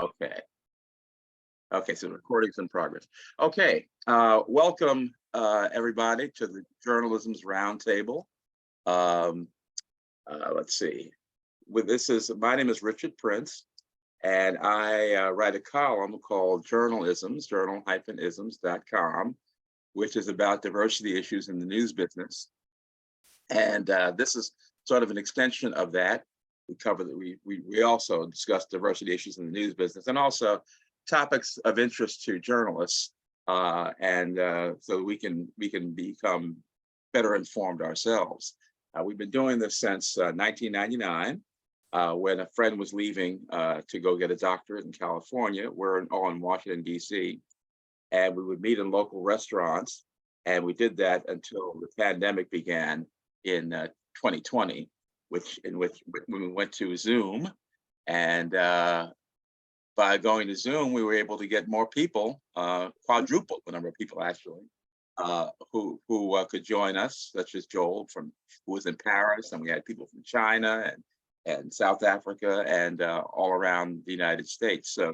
Okay. Okay, so recording's in progress. Okay, welcome everybody to the Journal-isms Roundtable. Let's see. My name is Richard Prince, and I write a column called Journal-isms, journal-isms.com, which is about diversity issues in the news business. And this is sort of an extension of that. We cover that. We also discuss diversity issues in the news business, and also topics of interest to journalists, so we can become better informed ourselves. We've been doing this since 1999, when a friend was leaving to go get a doctorate in California. We're all in Washington, D.C., and we would meet in local restaurants, and we did that until the pandemic began in 2020, when we went to Zoom, and by going to Zoom, we were able to get more people, quadruple the number of people actually, who could join us, such as Joel who was in Paris, and we had people from China and South Africa and all around the United States. So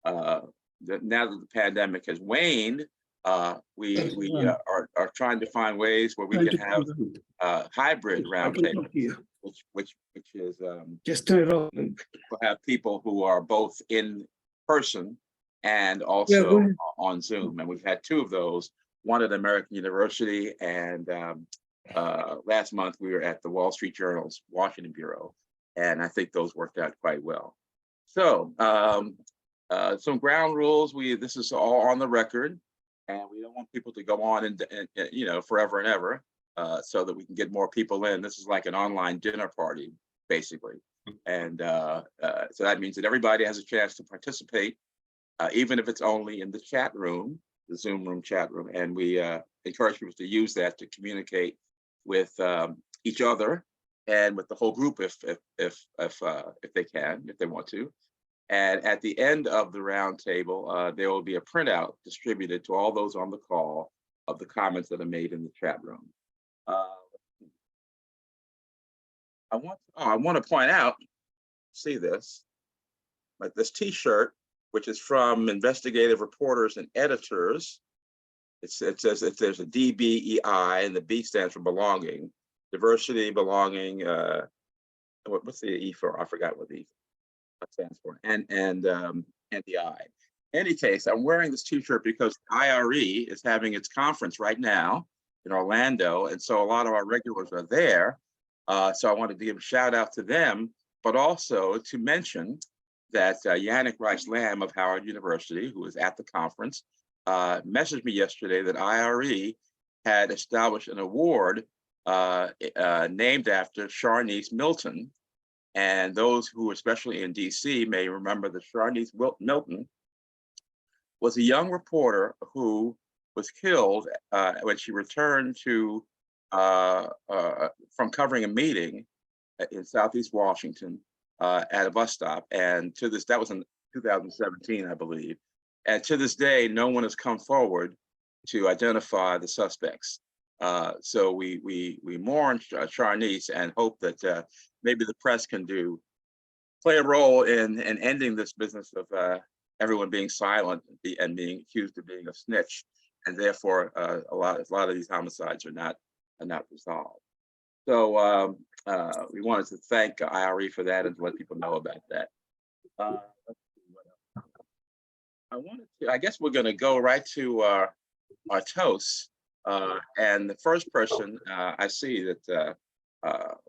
now that the pandemic has waned, we are trying to find ways where we can have hybrid roundtables, which is just turn it on. we'll have people who are both in person and also on Zoom. And we've had two of those, one at American University, and last month we were at the Wall Street Journal's Washington Bureau. And I think those worked out quite well. So some ground rules. This is all on the record, and we don't want people to go on and forever and ever, so that we can get more people in. This is like an online dinner party, basically. And so that means that everybody has a chance to participate, even if it's only in the chat room, the Zoom room chat room. And we encourage people to use that to communicate with each other and with the whole group if they can, if they want to. And at the end of the roundtable, there will be a printout distributed to all those on the call of the comments that are made in the chat room. I want to point out, see this, like this T-shirt, which is from Investigative Reporters and Editors. It says that there's a DBEI, and the B stands for belonging, diversity, belonging. What's the E for? I forgot what the E stands for, and the I. In any case, I'm wearing this T-shirt because IRE is having its conference right now in Orlando, and so a lot of our regulars are there. So I wanted to give a shout out to them, but also to mention that Yannick Rice-Lamb of Howard University, who was at the conference, messaged me yesterday that IRE had established an award named after Charnice Milton. And those who, especially in DC, may remember that Charnice Milton was a young reporter who was killed when she returned from covering a meeting in Southeast Washington at a bus stop. And that was in 2017, I believe. And to this day, no one has come forward to identify the suspects. So we mourn Charnice and hope that maybe the press can play a role in ending this business of everyone being silent and being accused of being a snitch, and therefore a lot of these homicides are not resolved. So we wanted to thank IRE for that and to let people know about that. I guess we're going to go right to our toasts. And the first person, I see that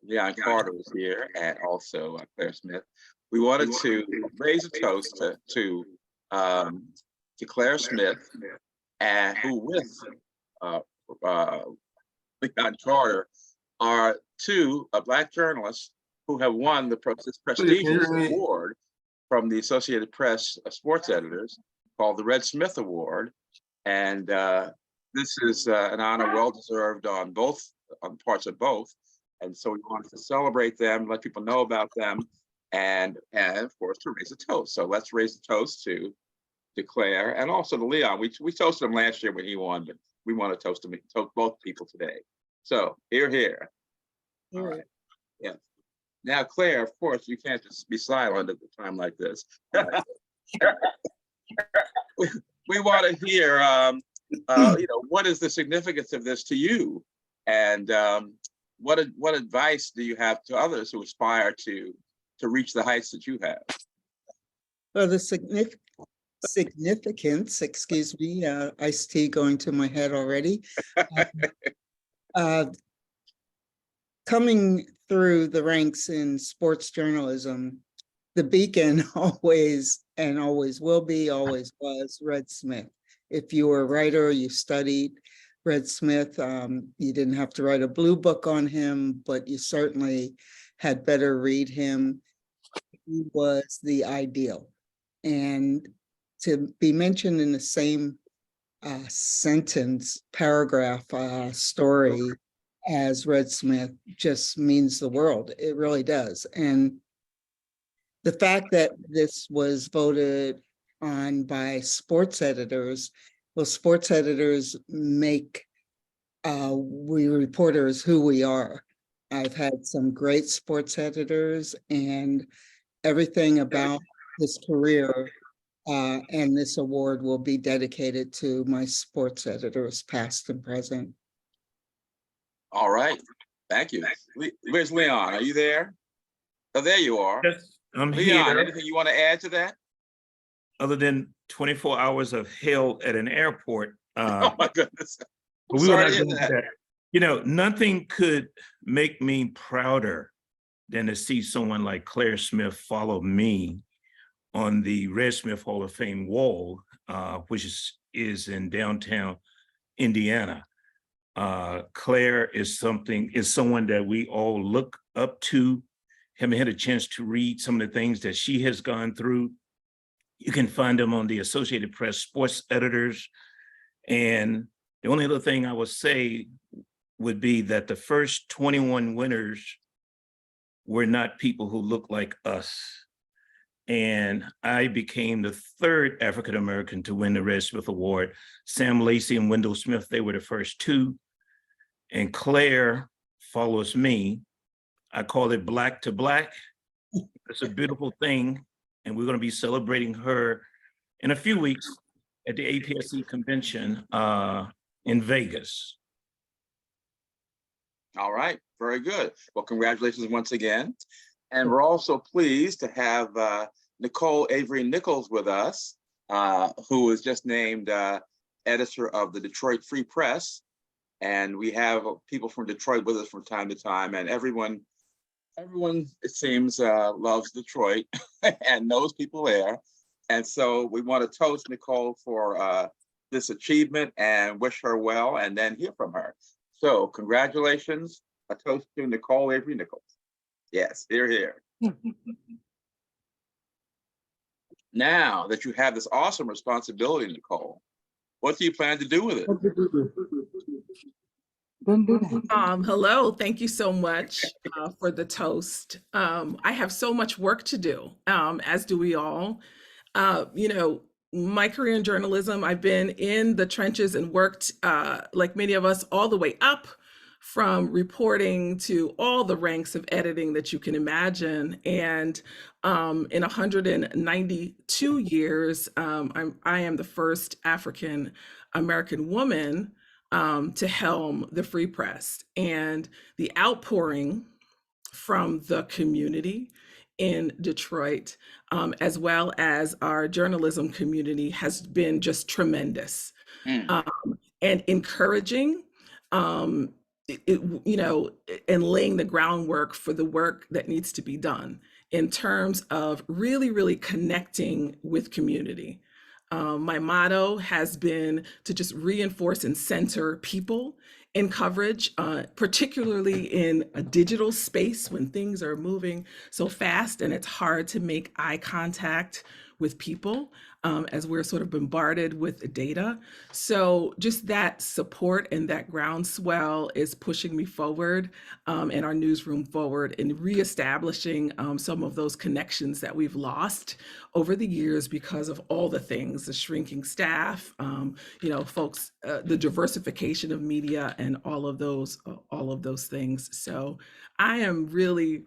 Leon Carter was here, and also Claire Smith. We wanted to raise a toast to Claire Smith, and who with Leon Carter are two Black journalists who have won this prestigious award from the Associated Press sports editors called the Red Smith Award. And this is an honor well-deserved on parts of both. And so we wanted to celebrate them, let people know about them, and of course to raise a toast. So let's raise a toast to Claire and also to Leon. We toasted him last year when he won, but we want to toast both people today. So here. All right. Yeah. Now, Claire, of course, you can't just be silent at a time like this. we want to hear, what is the significance of this to you, and what advice do you have to others who aspire to reach the heights that you have? Well, the significance, excuse me, iced tea going to my head already. Coming through the ranks in sports journalism, the beacon always and always will be, always was Red Smith. If you were a writer, you studied Red Smith, you didn't have to write a blue book on him, but you certainly had better read him. He was the ideal. And to be mentioned in the same sentence, paragraph, story as Red Smith just means the world. It really does. And the fact that this was voted on by sports editors, well, sports editors make we reporters who we are. I've had some great sports editors, and everything about this career and this award will be dedicated to my sports editors, past and present. All right, thank you. Where's Leon? Are you there? Oh, there you are. Yes, I'm Leon, here. anything you want to add to that? Other than 24 hours of hell at an airport. Oh my goodness. But we were not doing that. You know, nothing could make me prouder than to see someone like Claire Smith follow me on the Red Smith Hall of Fame wall, which is in downtown Indiana. Claire is someone that we all look up to. Haven't had a chance to read some of the things that she has gone through. You can find them on the Associated Press sports editors. And the only other thing I would say would be that the first 21 winners were not people who look like us. And I became the third African-American to win the Red Smith Award. Sam Lacey and Wendell Smith, they were the first two. And Claire follows me. I call it Black to Black. It's a beautiful thing. And we're going to be celebrating her in a few weeks at the APSC convention in Vegas. All right, very good. Well, congratulations once again. And we're also pleased to have Nicole Avery Nichols with us, who was just named editor of the Detroit Free Press. And we have people from Detroit with us from time to time, and everyone it seems loves Detroit and knows people there. And so we want to toast Nicole for this achievement and wish her well, and then hear from her. So congratulations, a toast to Nicole Avery Nichols. Yes, here. Now that you have this awesome responsibility, Nicole, what do you plan to do with it? Hello, thank you so much for the toast. I have so much work to do, as do we all. My career in journalism, I've been in the trenches and worked, like many of us, all the way up, from reporting to all the ranks of editing that you can imagine. And in 192 years, I am the first African American woman to helm the Free Press. And the outpouring from the community in Detroit, as well as our journalism community, has been just tremendous and encouraging, and laying the groundwork for the work that needs to be done in terms of really connecting with community. My motto has been to just reinforce and center people in coverage, particularly in a digital space when things are moving so fast and it's hard to make eye contact with people as we're sort of bombarded with data. So just that support and that groundswell is pushing me forward and our newsroom forward in reestablishing some of those connections that we've lost over the years because of all the things, the shrinking staff, folks, the diversification of media, and all of those things. So I am really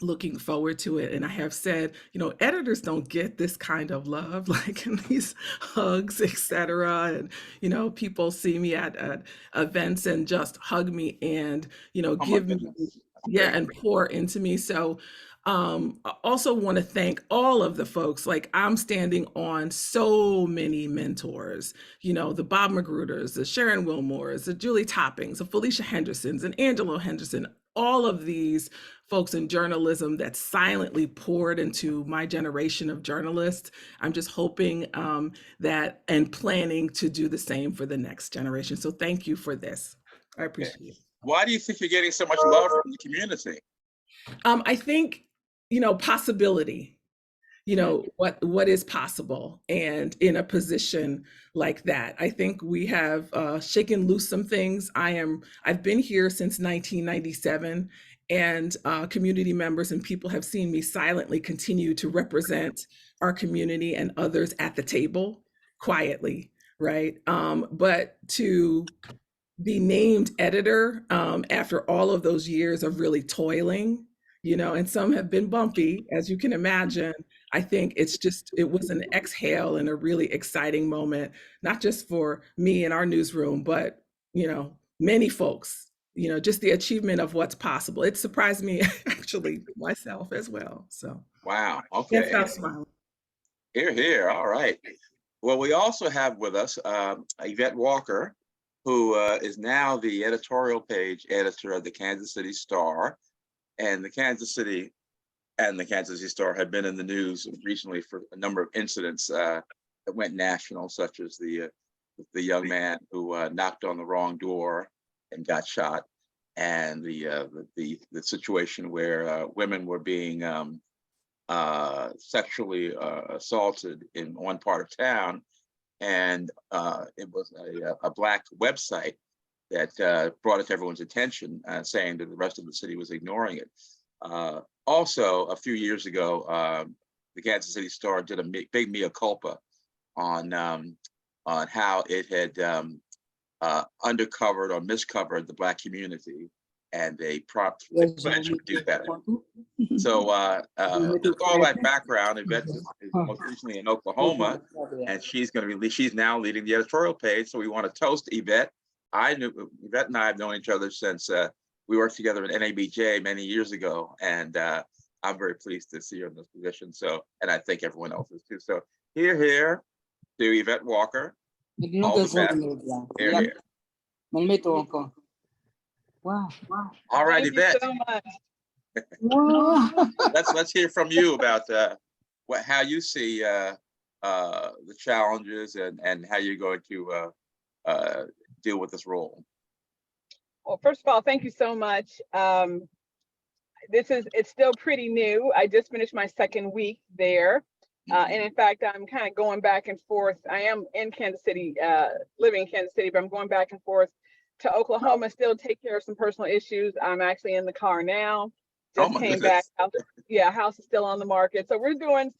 looking forward to it. And I have said, editors don't get this kind of love, like in these hugs, etc. And, people see me at events and just hug me and, Oh my give me, goodness. yeah, Great. and pour into me. So I also want to thank all of the folks. Like, I'm standing on so many mentors, the Bob Magruders, the Sharon Wilmores, the Julie Toppings, the Felicia Hendersons, and Angelo Henderson, all of these folks in journalism that silently poured into my generation of journalists. I'm just hoping that and planning to do the same for the next generation. So thank you for this. I appreciate it. Why do you think you're getting so much love from the community? I think, possibility, what is possible, and in a position like that, I think we have shaken loose some things. I've been here since 1997, and community members and people have seen me silently continue to represent our community and others at the table quietly, right? But to be named editor after all of those years of really toiling, and some have been bumpy, as you can imagine. I think it was an exhale and a really exciting moment, not just for me in our newsroom, but, many folks, just the achievement of what's possible. It surprised me actually myself as well. So Wow. can't Okay. stop smiling. Here, here. All right. Well, we also have with us Yvette Walker, who is now the editorial page editor of the Kansas City Star. And the Kansas City Star have been in the news recently for a number of incidents that went national, such as the young man who knocked on the wrong door and got shot, and the situation where women were being sexually assaulted in one part of town, and it was a Black website that brought it to everyone's attention, saying that the rest of the city was ignoring it. Also, a few years ago, the Kansas City Star did a big mea culpa on how it had undercovered or miscovered the Black community, and they pledged to do better. So with all that background, Yvette is most recently in Oklahoma, and she's now leading the editorial page. So we want to toast Yvette. Yvette and I have known each other since we worked together at NABJ many years ago, and I'm very pleased to see her in this position. So, and I think everyone else is too. So here to Yvette Walker. All the best. Here. Wow. All right, Thank Yvette. you so much. Let's hear from you about how you see the challenges and how you're going to deal with this role. Well, first of all, thank you so much. It's still pretty new. I just finished my second week there. And in fact, I'm kind of going back and forth. I am in Kansas City, living in Kansas City, but I'm going back and forth to Oklahoma, still take care of some personal issues. I'm actually in the car now. Just came back. House is still on the market. So we're doing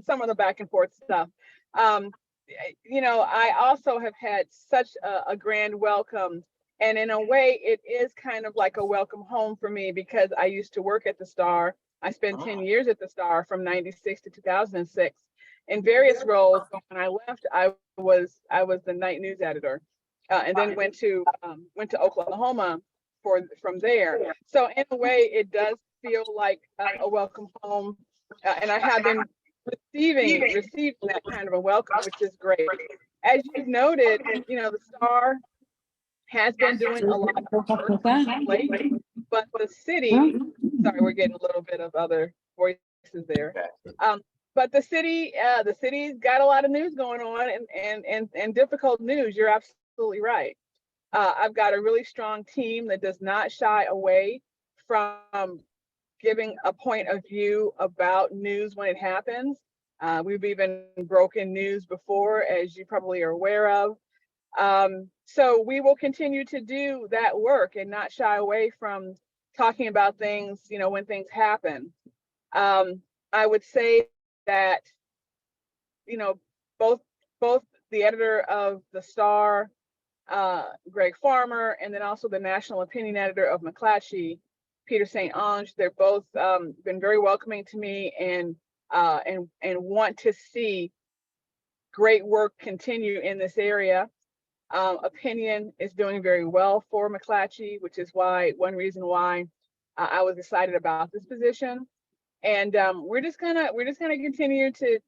some of the back and forth stuff. I also have had such a grand welcome. And in a way, it is kind of like a welcome home for me, because I used to work at the Star. I spent 10 years at the Star from 96 to 2006 in various roles. When I left, I was the night news editor, and then went to Oklahoma from there. So in a way, it does feel like a welcome home, and I have been receiving that kind of a welcome, which is great. As you've noted, the Star has been doing a lot of work lately, but the city, sorry, we're getting a little bit of other voices there. But the city's got a lot of news going on, and difficult news. You're absolutely right. I've got a really strong team that does not shy away from giving a point of view about news when it happens. We've even broken news before, as you probably are aware of. So we will continue to do that work and not shy away from talking about things, when things happen. I would say that, both the editor of the Star, Greg Farmer, and then also the national opinion editor of McClatchy, Peter St. Ange. They're both been very welcoming to me and want to see great work continue in this area. Opinion is doing very well for McClatchy, which is one reason why I was excited about this position. And we're just gonna continue to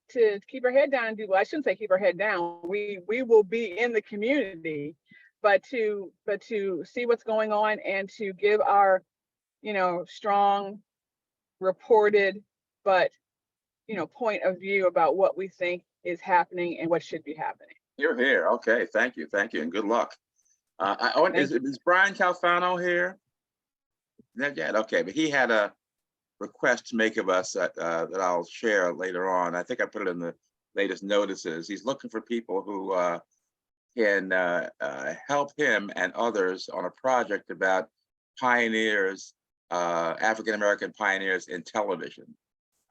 keep our head down and do well. I shouldn't say keep our head down. We will be in the community, but to see what's going on and to give our strong reported but point of view about what we think is happening and what should be happening. You're here. Okay, thank you, and good luck. Is Brian Calfano here? Not yet. Okay, but he had a request to make of us that I'll share later on. I think I put it in the latest notices. He's looking for people who can help him and others on a project about pioneers, African-American pioneers in television.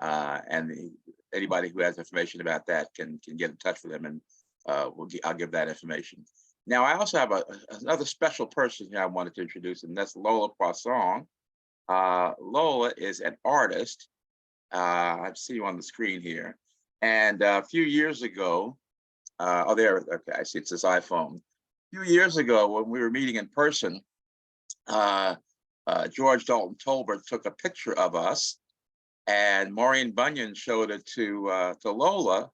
And anybody who has information about that can get in touch with him, and I'll give that information. Now, I also have another special person here I wanted to introduce, and that's Lola Poisson. Lola is an artist. I see you on the screen here. And a few years ago, okay, I see it's this iPhone. A few years ago, when we were meeting in person, George Dalton Tolbert took a picture of us, and Maureen Bunyan showed it to Lola,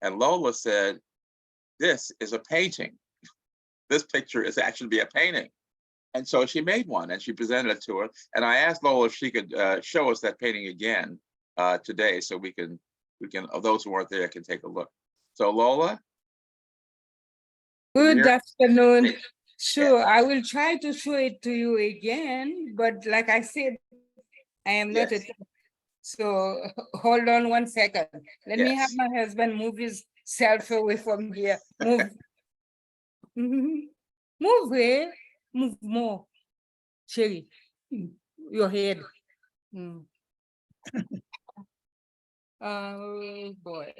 and Lola said, "This is a painting. This picture is actually be a painting." And so she made one and she presented it to her. And I asked Lola if she could show us that painting again today, so we can, those who weren't there can take a look. So Lola. Good afternoon. Sure, I will try to show it to you again, but like I said, I am not a, so hold on 1 second. Let me have my husband move his self away from here. Move. Move here. Move more. Sherry, your head. Oh boy.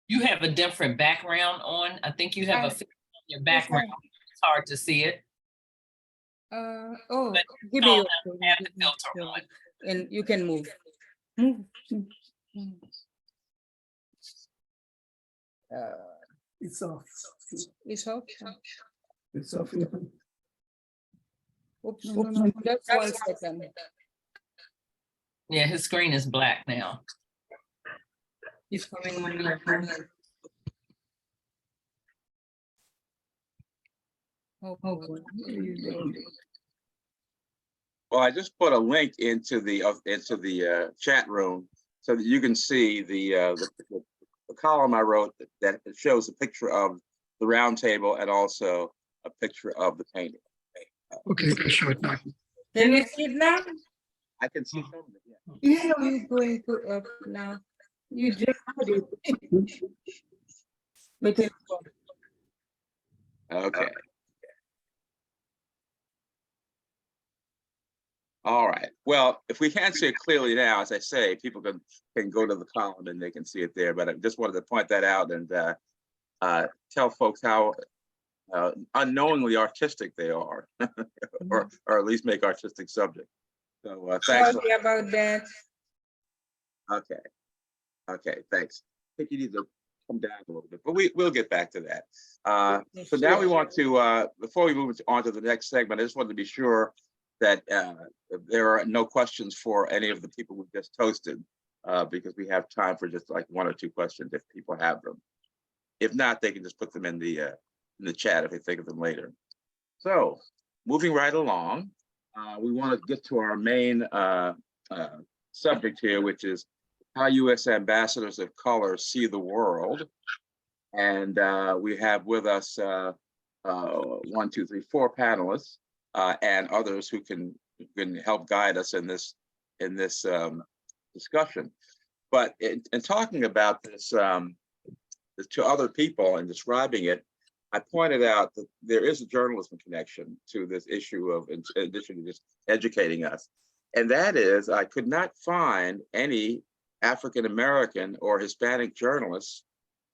You have a different background on. I think you have a filter on your background. It's hard to see it. Oh, But give don't me have the filter on. and you can move. Move. It's off. It's off. It's off. Oops, no, just 1 second. Yeah, his screen is black now. It's coming on your phone. Oh, boy. Well, I just put a link into the chat room so that you can see the column I wrote that shows a picture of the round table and also a picture of the painting. Okay, you can show it now. Can you see it now? I can see some of it, Yeah, you're going to up now. You just put it. But it's Okay. All right. Well, if we can't see it clearly now, as I say, people can go to the column and they can see it there. But I just wanted to point that out and tell folks how unknowingly artistic they are, or at least make artistic subject. So thanks. sorry about that. Okay, thanks. I think you need to come down a little bit, but we'll get back to that. So now we want to, before we move on to the next segment, I just wanted to be sure that there are no questions for any of the people we just toasted, because we have time for just like 1 or 2 questions if people have them. If not, they can just put them in the chat if they think of them later. So moving right along, we want to get to our main subject here, which is how U.S. ambassadors of color see the world. And we have with us 1, 2, 3, 4 panelists and others who can help guide us in this discussion. But in talking about this to other people and describing it, I pointed out that there is a journalism connection to this issue of, in addition to just educating us. And that is, I could not find any African-American or Hispanic journalists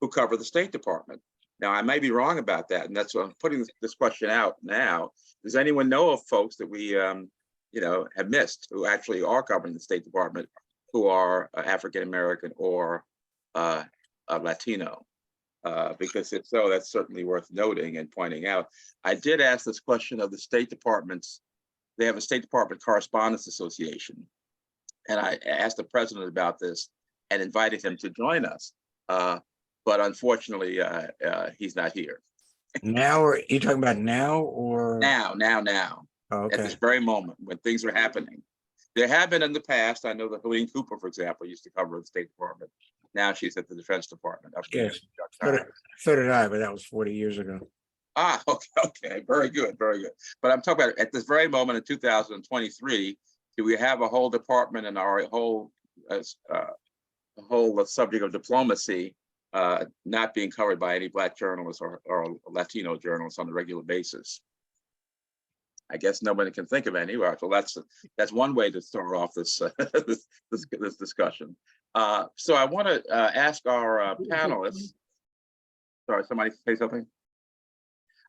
who cover the State Department. Now, I may be wrong about that, and that's why I'm putting this question out now. Does anyone know of folks that we have missed, who actually are covering the State Department, who are African American or Latino. Because if so, that's certainly worth noting and pointing out. I did ask this question of the State Department's. They have a State Department Correspondents Association, and I asked the president about this and invited him to join us. But unfortunately, he's not here. Now, or you talking about now or? Now. Oh, At this okay. very moment when things are happening. There have been in the past, I know that Helene Cooper, for example, used to cover the State Department. Now she's at the Defense Department. Yes. So did I, but that was 40 years ago. Ah, okay, very good. But I'm talking about at this very moment in 2023, do we have a whole department and our whole subject of diplomacy not being covered by any Black journalists or Latino journalists on a regular basis? I guess nobody can think of any. Well, that's one way to start off this this discussion. So I want to ask our panelists. Sorry, somebody say something.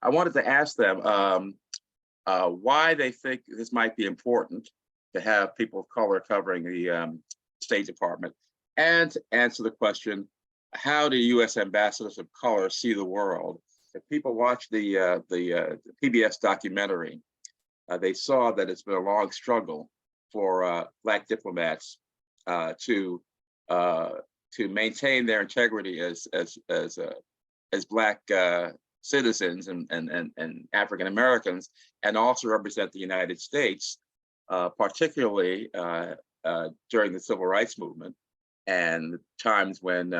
I wanted to ask them why they think this might be important to have people of color covering the State Department, and to answer the question, how do U.S. ambassadors of color see the world? If people watch the PBS documentary, they saw that it's been a long struggle for Black diplomats to maintain their integrity as Black citizens and African Americans, and also represent the United States, particularly during the Civil Rights Movement and times when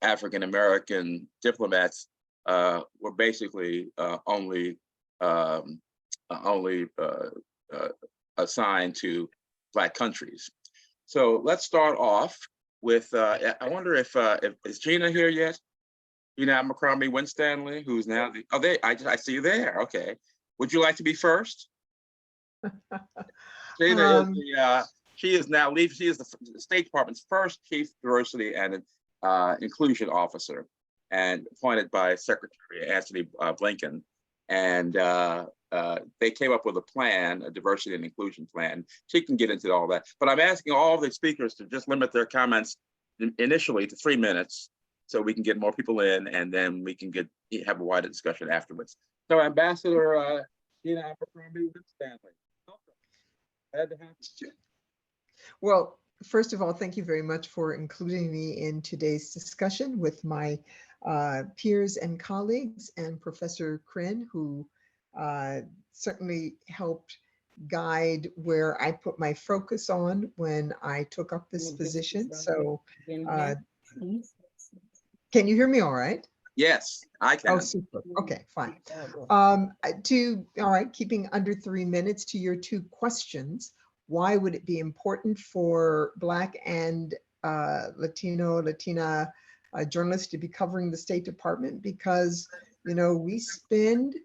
African American diplomats were basically only assigned to Black countries. So let's start off with, I wonder if is Gina here yet? Gina Abercrombie-Winstanley, who's now I see you there. Okay. Would you like to be first? Gina is the State Department's first Chief Diversity and Inclusion Officer, and appointed by Secretary Antony Blinken. And they came up with a plan, a diversity and inclusion plan. She can get into all that, but I'm asking all the speakers to just limit their comments initially to 3 minutes, so we can get more people in, and then we can have a wider discussion afterwards. So Ambassador Gina Abercrombie-Winstanley, welcome. Glad to have you. Well, first of all, thank you very much for including me in today's discussion with my peers and colleagues, and Professor Kryn, who certainly helped guide where I put my focus on when I took up this position. So can you hear me all right? Yes, I can. Oh, super. Okay, fine. Keeping under 3 minutes to your two questions. Why would it be important for Black and Latina journalists to be covering the State Department? Because, we spend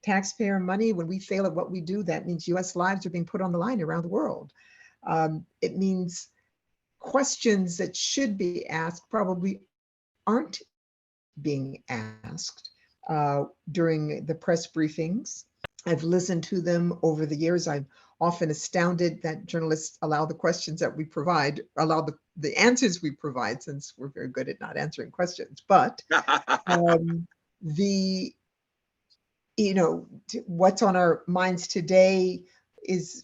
taxpayer money. When we fail at what we do, that means US lives are being put on the line around the world. It means questions that should be asked probably aren't being asked during the press briefings. I've listened to them over the years. I'm often astounded that journalists allow the questions that we provide, allow the answers we provide, since we're very good at not answering questions. But what's on our minds today is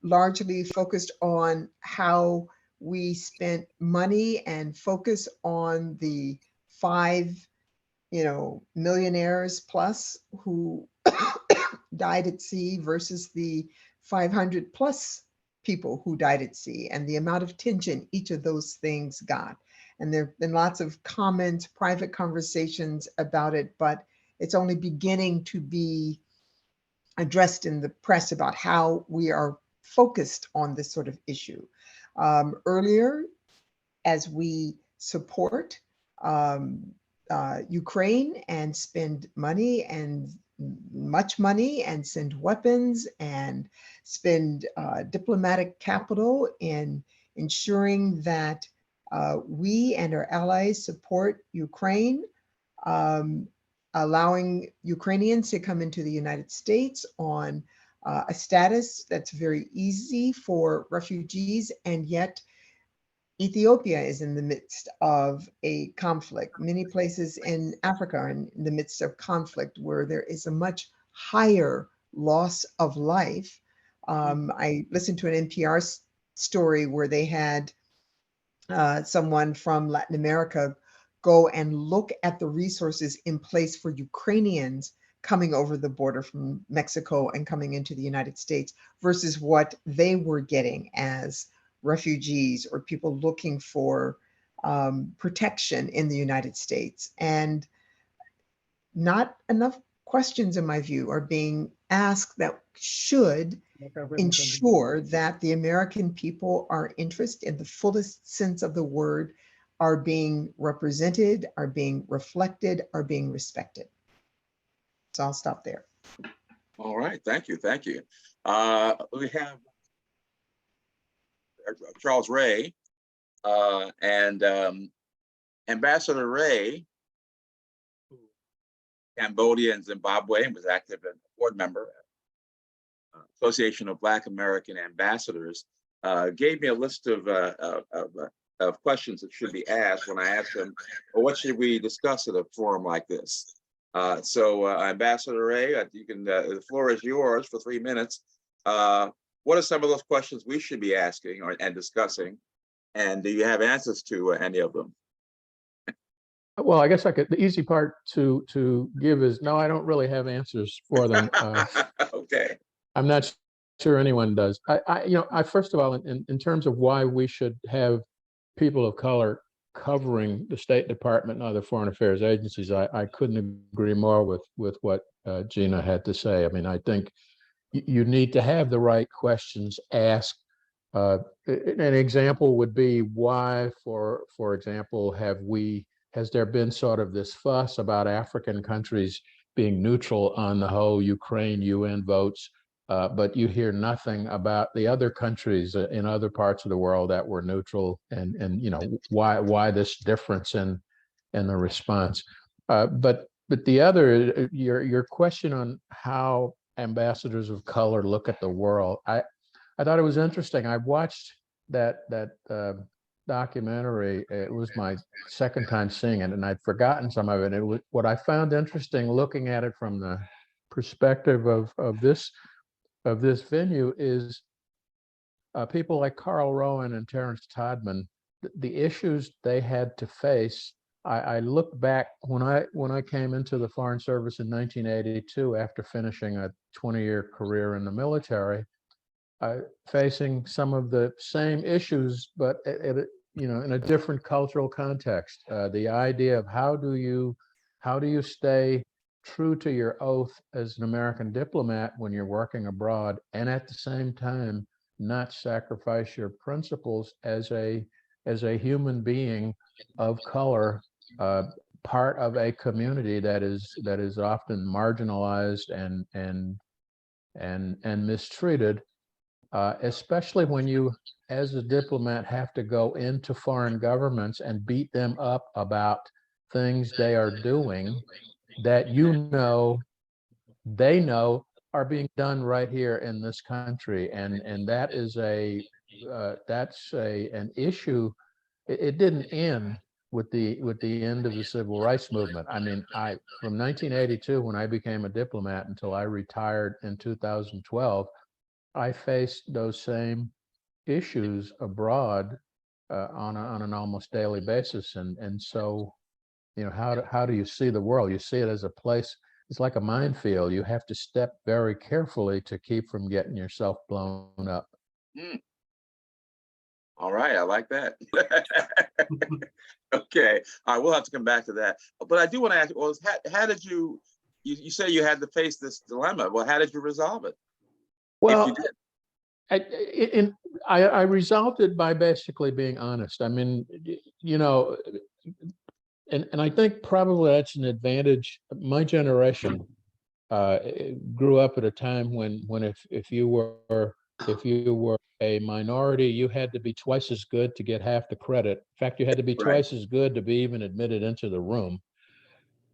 largely focused on how we spent money and focus on the 5 millionaires plus who died at sea versus the 500 plus people who died at sea, and the amount of attention each of those things got. And there have been lots of comments, private conversations about it, but it's only beginning to be addressed in the press about how we are focused on this sort of issue. Earlier, as we support Ukraine and spend money, and much money, and send weapons and spend diplomatic capital in ensuring that we and our allies support Ukraine, allowing Ukrainians to come into the United States on a status that's very easy for refugees, and yet Ethiopia is in the midst of a conflict. Many places in Africa are in the midst of conflict where there is a much higher loss of life. I listened to an NPR story where they had someone from Latin America go and look at the resources in place for Ukrainians coming over the border from Mexico and coming into the United States versus what they were getting as refugees or people looking for protection in the United States. And not enough questions, in my view, are being asked that should ensure that the American people are interested in the fullest sense of the word, are being represented, are being reflected, are being respected. So I'll stop there. All right, thank you, thank you. We have Charles Ray and Ambassador Ray, Cambodia and Zimbabwe, and was active as a board member, Association of Black American Ambassadors, gave me a list of questions that should be asked when I asked them, well, what should we discuss at a forum like this? So Ambassador Ray, you can, the floor is yours for 3 minutes. What are some of those questions we should be asking and discussing? And do you have answers to any of them? Well, I guess the easy part to give is no, I don't really have answers for them. Okay. I'm not sure anyone does. I first of all, in terms of why we should have people of color covering the State Department and other foreign affairs agencies, I couldn't agree more with what Gina had to say. I mean, I think you need to have the right questions asked. An example would be why, for example, has there been sort of this fuss about African countries being neutral on the whole Ukraine UN votes, but you hear nothing about the other countries in other parts of the world that were neutral, and you know why this difference in the response. But the other, your question on how ambassadors of color look at the world, I thought it was interesting. I watched that documentary. It was my second time seeing it, and I'd forgotten some of it. It was what I found interesting looking at it from the perspective of this venue is people like Carl Rowan and Terrence Todman, the issues they had to face. I look back when I came into the Foreign Service in 1982 after finishing a 20-year career in the military, facing some of the same issues, but in a different cultural context. The idea of how do you stay true to your oath as an American diplomat when you're working abroad, and at the same time not sacrifice your principles as a human being of color, part of a community that is often marginalized and mistreated. Especially when you, as a diplomat, have to go into foreign governments and beat them up about things they are doing that they know are being done right here in this country, and that is an issue. It didn't end with the end of the civil rights movement. I mean, from 1982 when I became a diplomat until I retired in 2012. I faced those same issues abroad on an almost daily basis, and so, how do you see the world? You see it as a place. It's like a minefield. You have to step very carefully to keep from getting yourself blown up. All right, I like that. Okay, all right, we'll have to come back to that. But I do want to ask, well, how did you say you had to face this dilemma? Well, how did you resolve it? Well, I resolved it by basically being honest. I mean, and I think probably that's an advantage. My generation grew up at a time when if you were a minority, you had to be twice as good to get half the credit. In fact, you had to be twice as good to be even admitted into the room.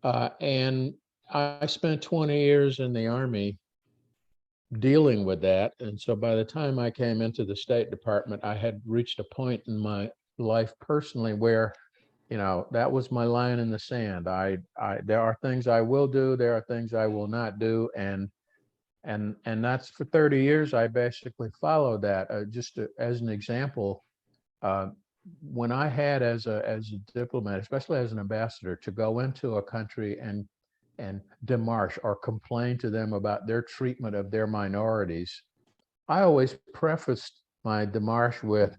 And I spent 20 years in the Army dealing with that. And so by the time I came into the State Department, I had reached a point in my life personally where, you know, that was my line in the sand. There are things I will do, there are things I will not do. And that's for 30 years, I basically followed that. As an example, when I had as a diplomat, especially as an ambassador, to go into a country and demarche or complain to them about their treatment of their minorities, I always prefaced my demarche with,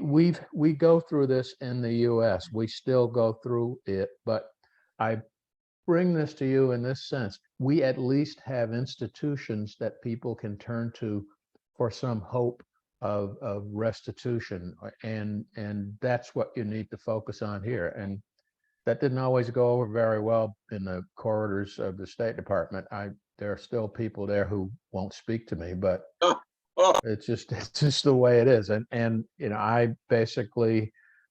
we go through this in the US, we still go through it, but I bring this to you in this sense. We at least have institutions that people can turn to for some hope of restitution. And that's what you need to focus on here. And that didn't always go over very well in the corridors of the State Department. There are still people there who won't speak to me, but it's just the way it is. And you know, I basically,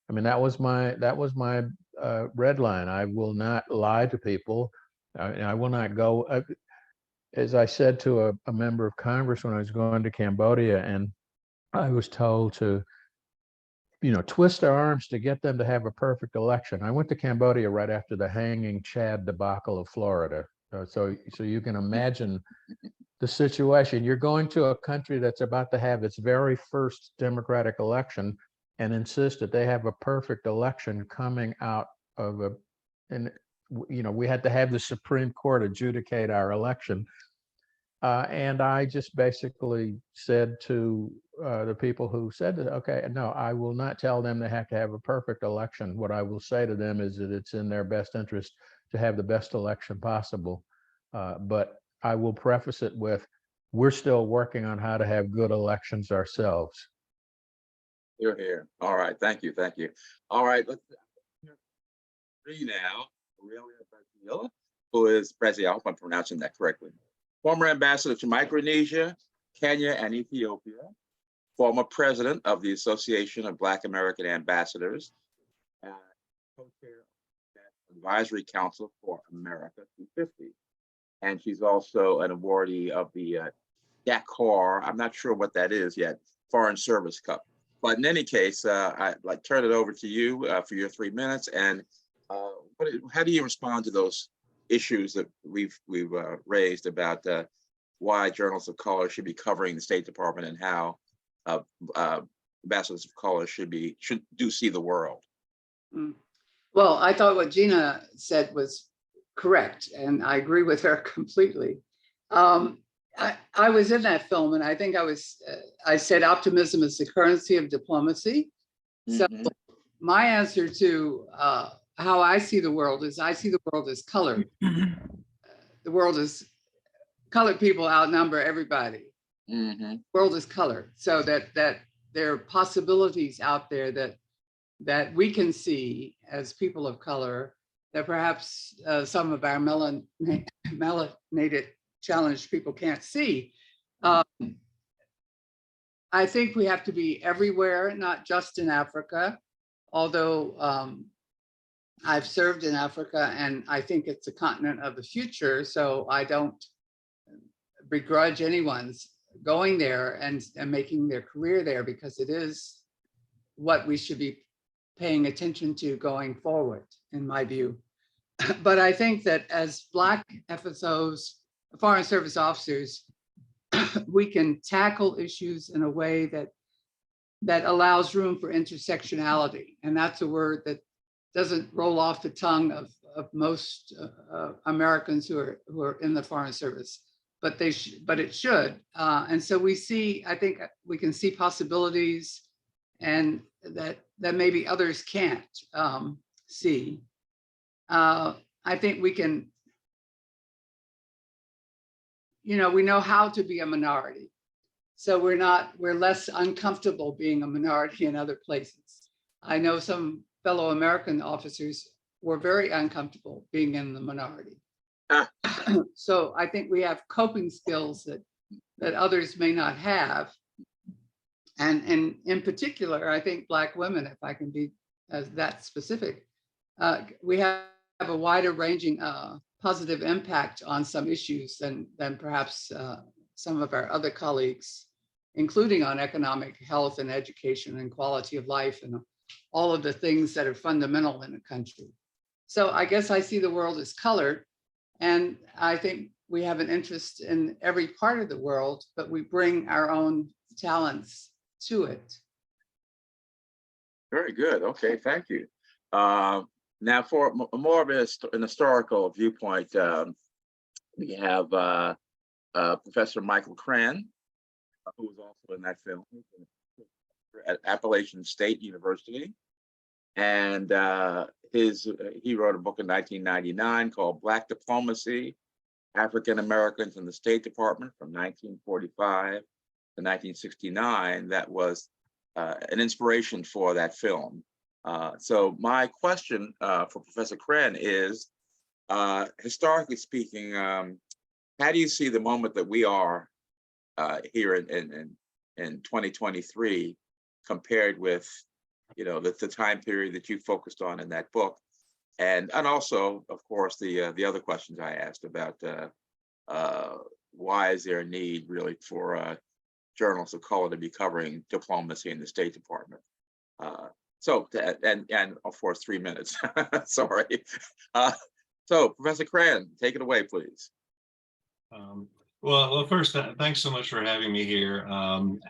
I mean, that was my red line. I will not lie to people. I will not go. As I said to a member of Congress when I was going to Cambodia, and I was told to, you know, twist their arms to get them to have a perfect election. I went to Cambodia right after the hanging Chad debacle of Florida. So you can imagine the situation. You're going to a country that's about to have its very first democratic election and insist that they have a perfect election coming out of and you know, we had to have the Supreme Court adjudicate our election. And I just basically said to the people who said that, okay, no, I will not tell them they have to have a perfect election. What I will say to them is that it's in their best interest to have the best election possible. But I will preface it with, we're still working on how to have good elections ourselves. You're here. All right. Thank you. Thank you. All right. Let's three now. Who is president? I hope I'm pronouncing that correctly. Former ambassador to Micronesia, Kenya, and Ethiopia. Former president of the Association of Black American Ambassadors. Co-chair of the Advisory Council for America 250. And she's also an awardee of the Dakar, I'm not sure what that is yet, Foreign Service Cup. But in any case, I'd like to turn it over to you for your 3 minutes. And how do you respond to those issues that we've raised about why journalists of color should be covering the State Department and how ambassadors of color should see the world? Well, I thought what Gina said was correct, and I agree with her completely. I was in that film, and I think I said optimism is the currency of diplomacy. So my answer to how I see the world is I see the world as colored. The world is colored people outnumber everybody. The world is colored, so that there are possibilities out there that we can see as people of color that perhaps some of our melanated challenged people can't see. I think we have to be everywhere, not just in Africa, although I've served in Africa and I think it's a continent of the future, so I don't begrudge anyone's going there and making their career there, because it is what we should be paying attention to going forward, in my view. But I think that as Black FSOs, Foreign Service officers, we can tackle issues in a way that allows room for intersectionality. And that's a word that doesn't roll off the tongue of most Americans who are in the Foreign Service, but it should. And so I think we can see possibilities and that maybe others can't see. I think we can, we know how to be a minority. So we're less uncomfortable being a minority in other places. I know some fellow American officers were very uncomfortable being in the minority. So I think we have coping skills that others may not have. And in particular, I think Black women, if I can be that specific, we have a wider ranging positive impact on some issues than perhaps some of our other colleagues, including on economic health and education and quality of life and all of the things that are fundamental in a country. So I guess I see the world as colored, and I think we have an interest in every part of the world, but we bring our own talents to it. Very good. Okay, thank you. Now, for more of an historical viewpoint, we have Professor Michael Cran, who was also in that film at Appalachian State University. And he wrote a book in 1999 called Black Diplomacy, African Americans in the State Department from 1945 to 1969. That was an inspiration for that film. So my question for Professor Cran is, historically speaking, how do you see the moment that we are here in 2023 compared with, you know, the time period that you focused on in that book, and also, of course, the other questions I asked about why is there a need really for journalists of color to be covering diplomacy in the State Department? So, and of course, 3 minutes. Sorry. So, Professor Cran, take it away, please. Well, first, thanks so much for having me here.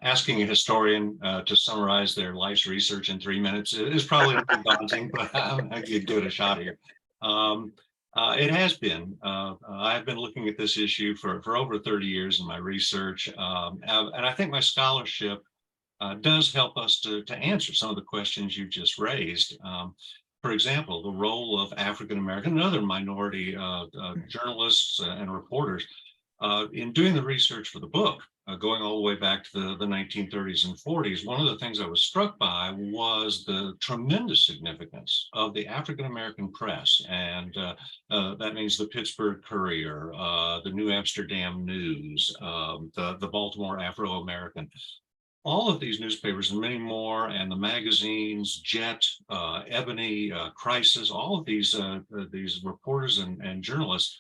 Asking a historian to summarize their life's research in 3 minutes is probably a bit daunting, but I could give it a shot here. It has been. I've been looking at this issue for over 30 years in my research, and I think my scholarship does help us to answer some of the questions you just raised. For example, the role of African American and other minority journalists and reporters. In doing the research for the book, going all the way back to the 1930s and 40s, one of the things I was struck by was the tremendous significance of the African American press. And that means the Pittsburgh Courier, the New Amsterdam News, the Baltimore Afro-American. All of these newspapers and many more, and the magazines, Jet, Ebony, Crisis, all of these reporters and journalists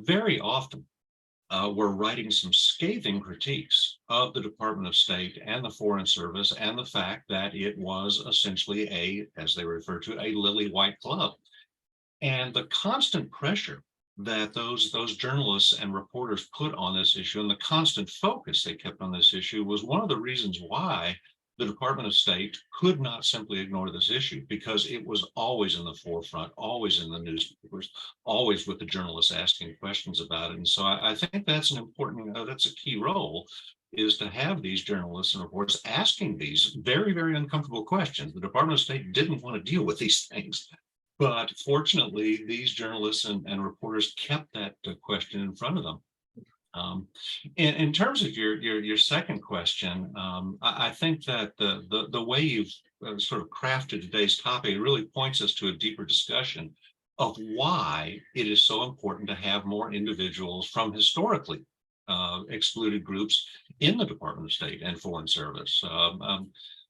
very often were writing some scathing critiques of the Department of State and the Foreign Service and the fact that it was essentially as they refer to, a lily white club. And the constant pressure that those journalists and reporters put on this issue and the constant focus they kept on this issue was one of the reasons why the Department of State could not simply ignore this issue, because it was always in the forefront, always in the newspapers, always with the journalists asking questions about it. And so I think that's an important, that's a key role, is to have these journalists and reporters asking these very, very uncomfortable questions. The Department of State didn't want to deal with these things, but fortunately, these journalists and reporters kept that question in front of them. In terms of your second question, I think that the way you've sort of crafted today's topic really points us to a deeper discussion of why it is so important to have more individuals from historically excluded groups in the Department of State and Foreign Service.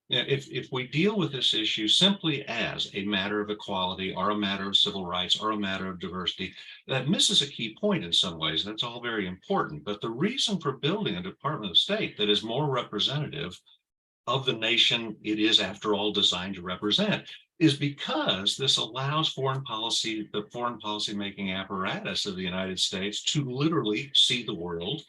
If we deal with this issue simply as a matter of equality or a matter of civil rights or a matter of diversity, that misses a key point in some ways. That's all very important. But the reason for building a Department of State that is more representative of the nation it is, after all, designed to represent is because this allows the foreign policy making apparatus of the United States to literally see the world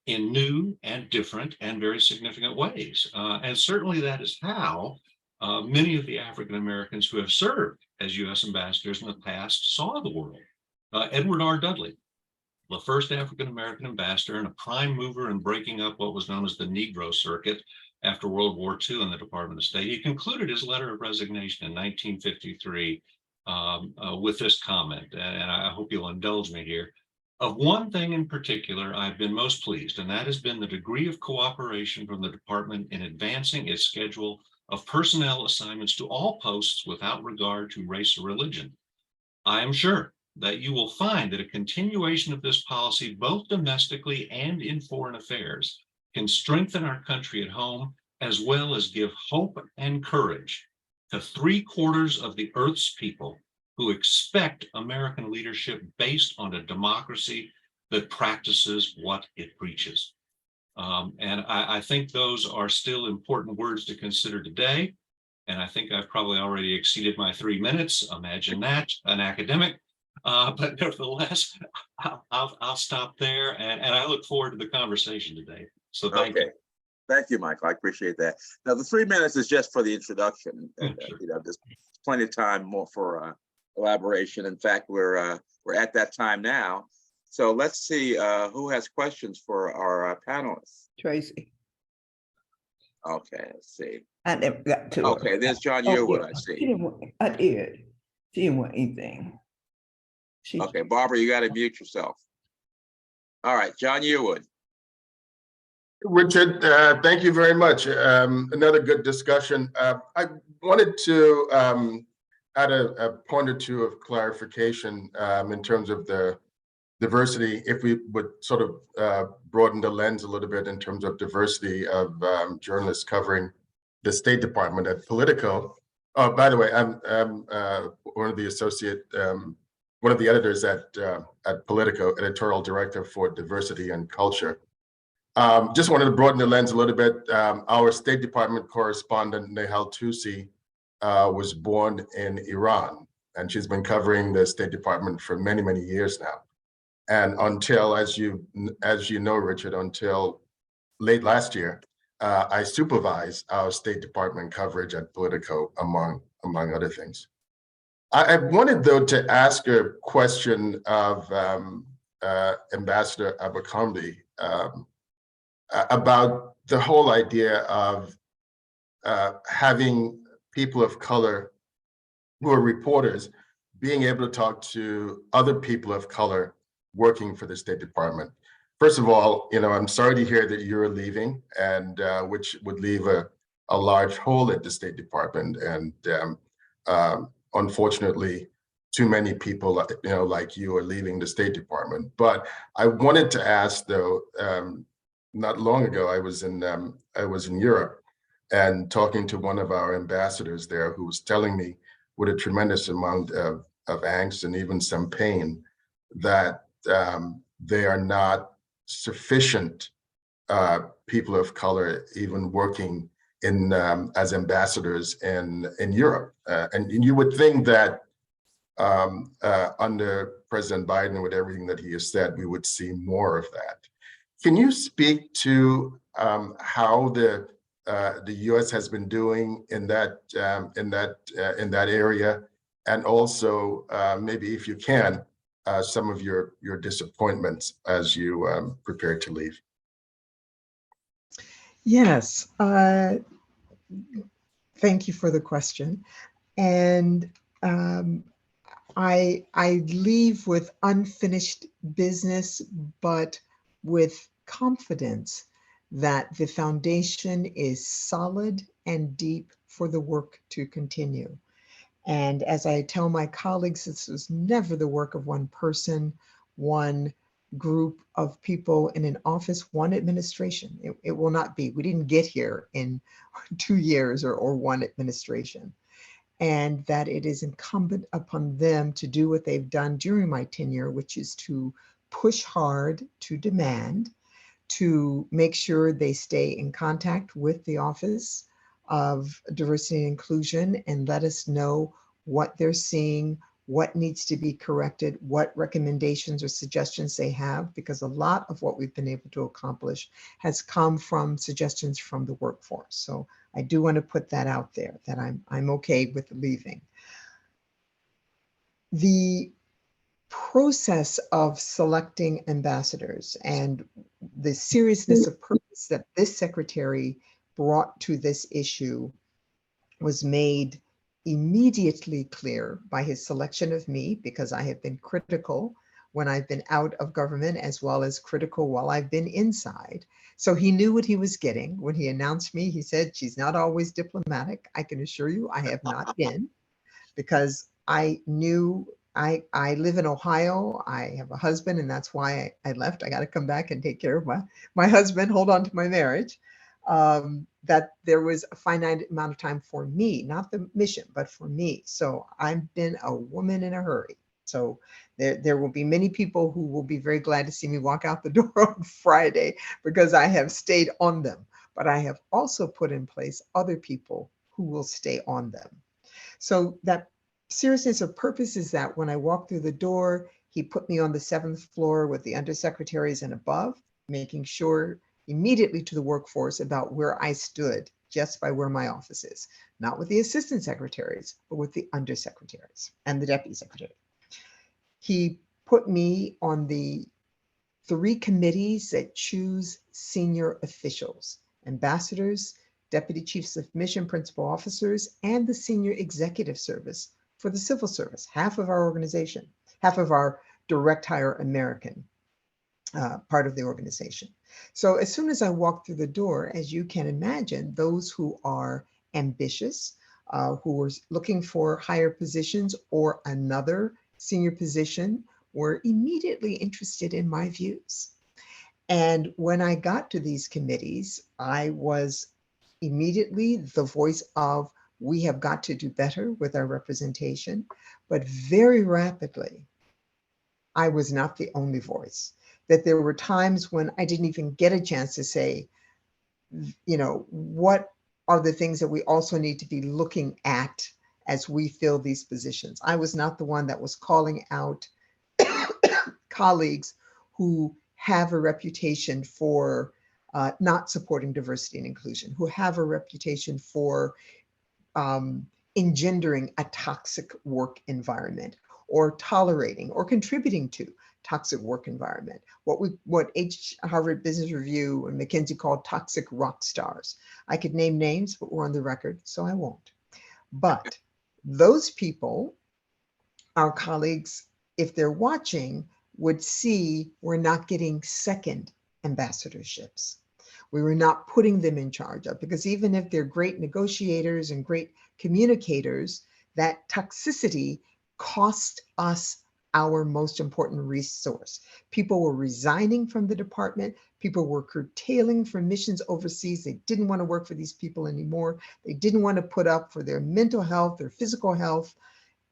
in new and different and very significant ways. And certainly that is how many of the African Americans who have served as U.S. ambassadors in the past saw the world. Edward R. Dudley, the first African American ambassador and a prime mover in breaking up what was known as the Negro Circuit after World War II in the Department of State, he concluded his letter of resignation in 1953 with this comment, and I hope you'll indulge me here. Of one thing in particular, I've been most pleased, and that has been the degree of cooperation from the department in advancing its schedule of personnel assignments to all posts without regard to race or religion. I am sure that you will find that a continuation of this policy, both domestically and in foreign affairs, can strengthen our country at home, as well as give hope and courage to 3/4 of the Earth's people who expect American leadership based on a democracy that practices what it preaches. And I think those are still important words to consider today. And I think I've probably already exceeded my 3 minutes. Imagine that, an academic. But nevertheless, I'll stop there, and I look forward to the conversation today. So thank you. Thank you, Michael. I appreciate that. Now, the 3 minutes is just for the introduction. And, Sure. you know, there's plenty of time more for elaboration. In fact, we're at that time now. So let's see who has questions for our panelists. Tracy, Okay, let's see. I never got to. Okay, there's John Oh, Yearwood, yeah. I She see. didn't want, I did. She didn't want anything. She, Okay, Barbara, you got to mute yourself. All right, John Yearwood. Richard, thank you very much. Another good discussion. I wanted to add a point or two of clarification in terms of the diversity, if we would sort of broaden the lens a little bit in terms of diversity of journalists covering the State Department at Politico. Oh, by the way, I'm one of the editors at Politico, editorial director for diversity and culture. Just wanted to broaden the lens a little bit. Our State Department correspondent, Nehal Tusi, was born in Iran, and she's been covering the State Department for many, many years now. And until, as you know, Richard, until late last year, I supervised our State Department coverage at Politico, among other things. I wanted, though, to ask a question of Ambassador Abercrombie about the whole idea of having people of color who are reporters being able to talk to other people of color working for the State Department. First of all, you know, I'm sorry to hear that you're leaving, and which would leave a large hole at the State Department. And unfortunately, too many people, you know, like you are leaving the State Department. But I wanted to ask, though, not long ago, I was in Europe and talking to one of our ambassadors there, who was telling me with a tremendous amount of angst and even some pain that they are not sufficient people of color even working in as ambassadors in Europe. And you would think that under President Biden, with everything that he has said, we would see more of that. Can you speak to how the U.S. has been doing in that area, and also maybe, if you can, some of your disappointments as you prepare to leave? Yes, thank you for the question. And I leave with unfinished business, but with confidence that the foundation is solid and deep for the work to continue. And as I tell my colleagues, this was never the work of one person, one group of people in an office, one administration. It will not be. We didn't get here in 2 years or one administration. And that it is incumbent upon them to do what they've done during my tenure, which is to push hard, to demand, to make sure they stay in contact with the Office of Diversity and Inclusion and let us know what they're seeing, what needs to be corrected, what recommendations or suggestions they have, because a lot of what we've been able to accomplish has come from suggestions from the workforce. So I do want to put that out there, that I'm okay with leaving. The process of selecting ambassadors and the seriousness of purpose that this secretary brought to this issue was made immediately clear by his selection of me, because I have been critical when I've been out of government, as well as critical while I've been inside. So he knew what he was getting. When he announced me, he said, "She's not always diplomatic." I can assure you I have not been, because I knew I live in Ohio. I have a husband, and that's why I left. I got to come back and take care of my husband, hold on to my marriage. that there was a finite amount of time for me, not the mission, but for me. So I've been a woman in a hurry. So there will be many people who will be very glad to see me walk out the door on Friday because I have stayed on them. But I have also put in place other people who will stay on them. So that seriousness of purpose is that when I walk through the door, he put me on the 7th floor with the undersecretaries and above, making sure immediately to the workforce about where I stood just by where my office is, not with the assistant secretaries, but with the undersecretaries and the deputy secretary. He put me on the 3 committees that choose senior officials, ambassadors, deputy chiefs of mission, principal officers, and the senior executive service for the civil service, half of our organization, half of our direct hire American part of the organization. So as soon as I walk through the door, as you can imagine, those who are ambitious, who are looking for higher positions or another senior position, were immediately interested in my views. And when I got to these committees, I was immediately the voice of, we have got to do better with our representation. But very rapidly, I was not the only voice. That there were times when I didn't even get a chance to say, you know, what are the things that we also need to be looking at as we fill these positions. I was not the one that was calling out colleagues who have a reputation for not supporting diversity and inclusion, who have a reputation for engendering a toxic work environment, or tolerating or contributing to toxic work environment, what Harvard Business Review and McKinsey called toxic rock stars. I could name names, but we're on the record, so I won't. But those people, our colleagues, if they're watching, would see we're not getting second ambassadorships. We were not putting them in charge of, because even if they're great negotiators and great communicators, that toxicity cost us our most important resource. People were resigning from the department. People were curtailing from missions overseas. They didn't want to work for these people anymore. They didn't want to put up for their mental health, their physical health,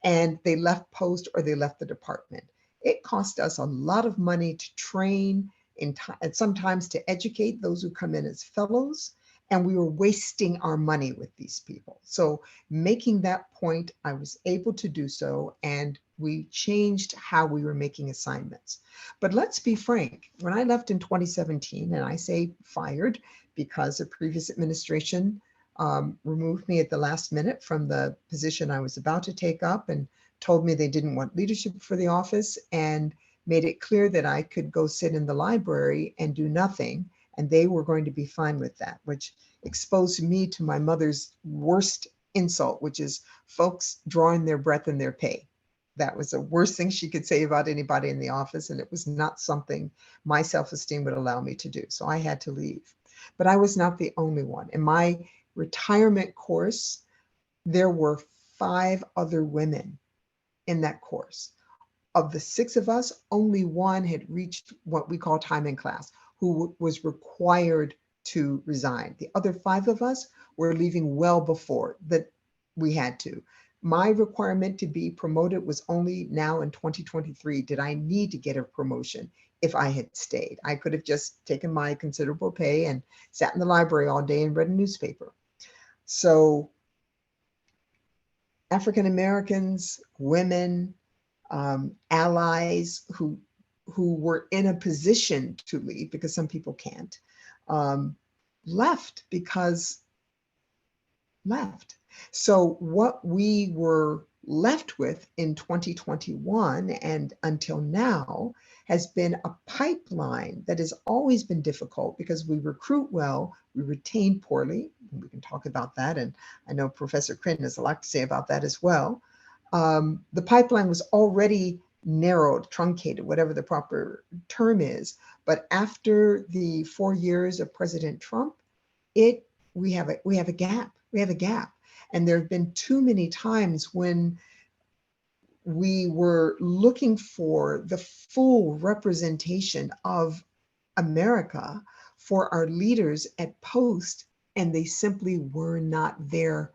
and they left post or they left the department. It cost us a lot of money to train and sometimes to educate those who come in as fellows, and we were wasting our money with these people. So making that point, I was able to do so, and we changed how we were making assignments. But let's be frank, when I left in 2017, and I say fired because the previous administration removed me at the last minute from the position I was about to take up and told me they didn't want leadership for the office, and made it clear that I could go sit in the library and do nothing, and they were going to be fine with that, which exposed me to my mother's worst insult, which is folks drawing their breath in their pay. That was the worst thing she could say about anybody in the office, and it was not something my self-esteem would allow me to do. So I had to leave. But I was not the only one. In my retirement course, there were 5 other women in that course. Of the 6 of us, only one had reached what we call time in class, who was required to resign. The other 5 of us were leaving well before that we had to. My requirement to be promoted was only now in 2023 did I need to get a promotion if I had stayed. I could have just taken my considerable pay and sat in the library all day and read a newspaper. So African Americans, women, allies who were in a position to leave, because some people can't, left. So what we were left with in 2021 and until now has been a pipeline that has always been difficult because we recruit well, we retain poorly. We can talk about that, and I know Professor Crinton has a lot to say about that as well. The pipeline was already narrowed, truncated, whatever the proper term is. But after the 4 years of President Trump, we have a gap. And there have been too many times when we were looking for the full representation of America for our leaders at post, and they simply were not there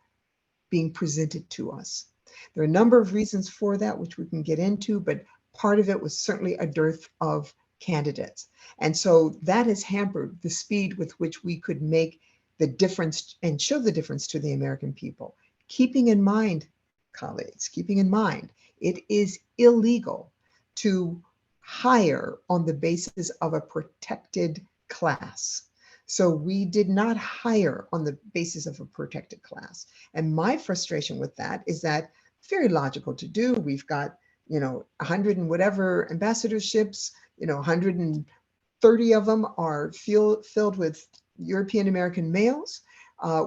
being presented to us. There are a number of reasons for that, which we can get into, but part of it was certainly a dearth of candidates. And so that has hampered the speed with which we could make the difference and show the difference to the American people. Keeping in mind, colleagues, keeping in mind, it is illegal to hire on the basis of a protected class. So we did not hire on the basis of a protected class. And my frustration with that is that it's very logical to do. We've got, 100 and whatever ambassadorships, 130 of them are filled with European American males.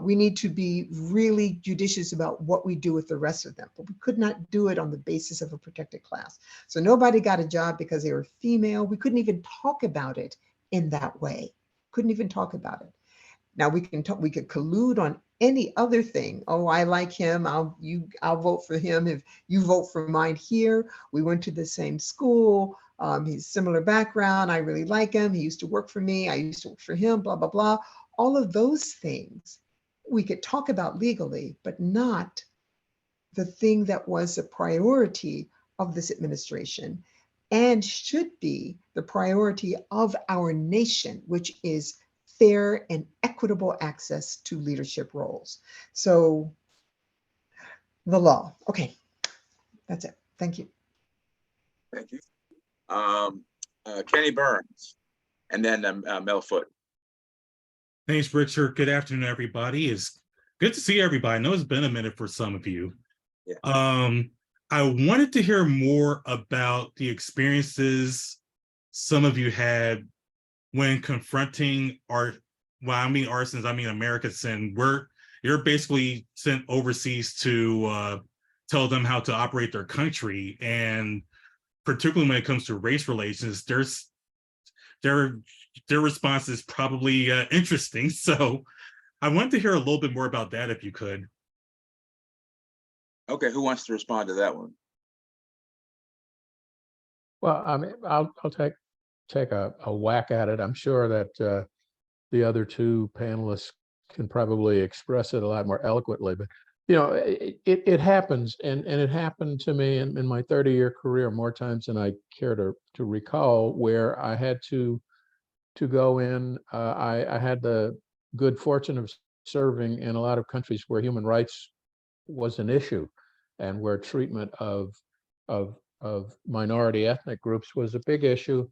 We need to be really judicious about what we do with the rest of them, but we could not do it on the basis of a protected class. So nobody got a job because they were female. We couldn't even talk about it in that way. Couldn't even talk about it. Now we could collude on any other thing. Oh, I like him. I'll vote for him if you vote for mine here. We went to the same school. He's similar background. I really like him. He used to work for me. I used to work for him, blah, blah, blah. All of those things we could talk about legally, but not the thing that was a priority of this administration and should be the priority of our nation, which is fair and equitable access to leadership roles. So the law. Okay, that's it. Thank you. Thank you. Kenny Burns, and then Mel Foote. Thanks, Richard. Good afternoon, everybody. It's good to see everybody. I know it's been a minute for some of you. Yeah. I wanted to hear more about the experiences some of you had when confronting arsons, I mean America's sin, where you're basically sent overseas to tell them how to operate their country. And particularly when it comes to race relations, their response is probably interesting. So I wanted to hear a little bit more about that if you could. Okay, who wants to respond to that one? Well, I mean, I'll take a whack at it. I'm sure that the other two panelists can probably express it a lot more eloquently, but it happens, and it happened to me in my 30-year career more times than I care to recall, where I had to go in. I had the good fortune of serving in a lot of countries where human rights was an issue, and where treatment of minority ethnic groups was a big issue.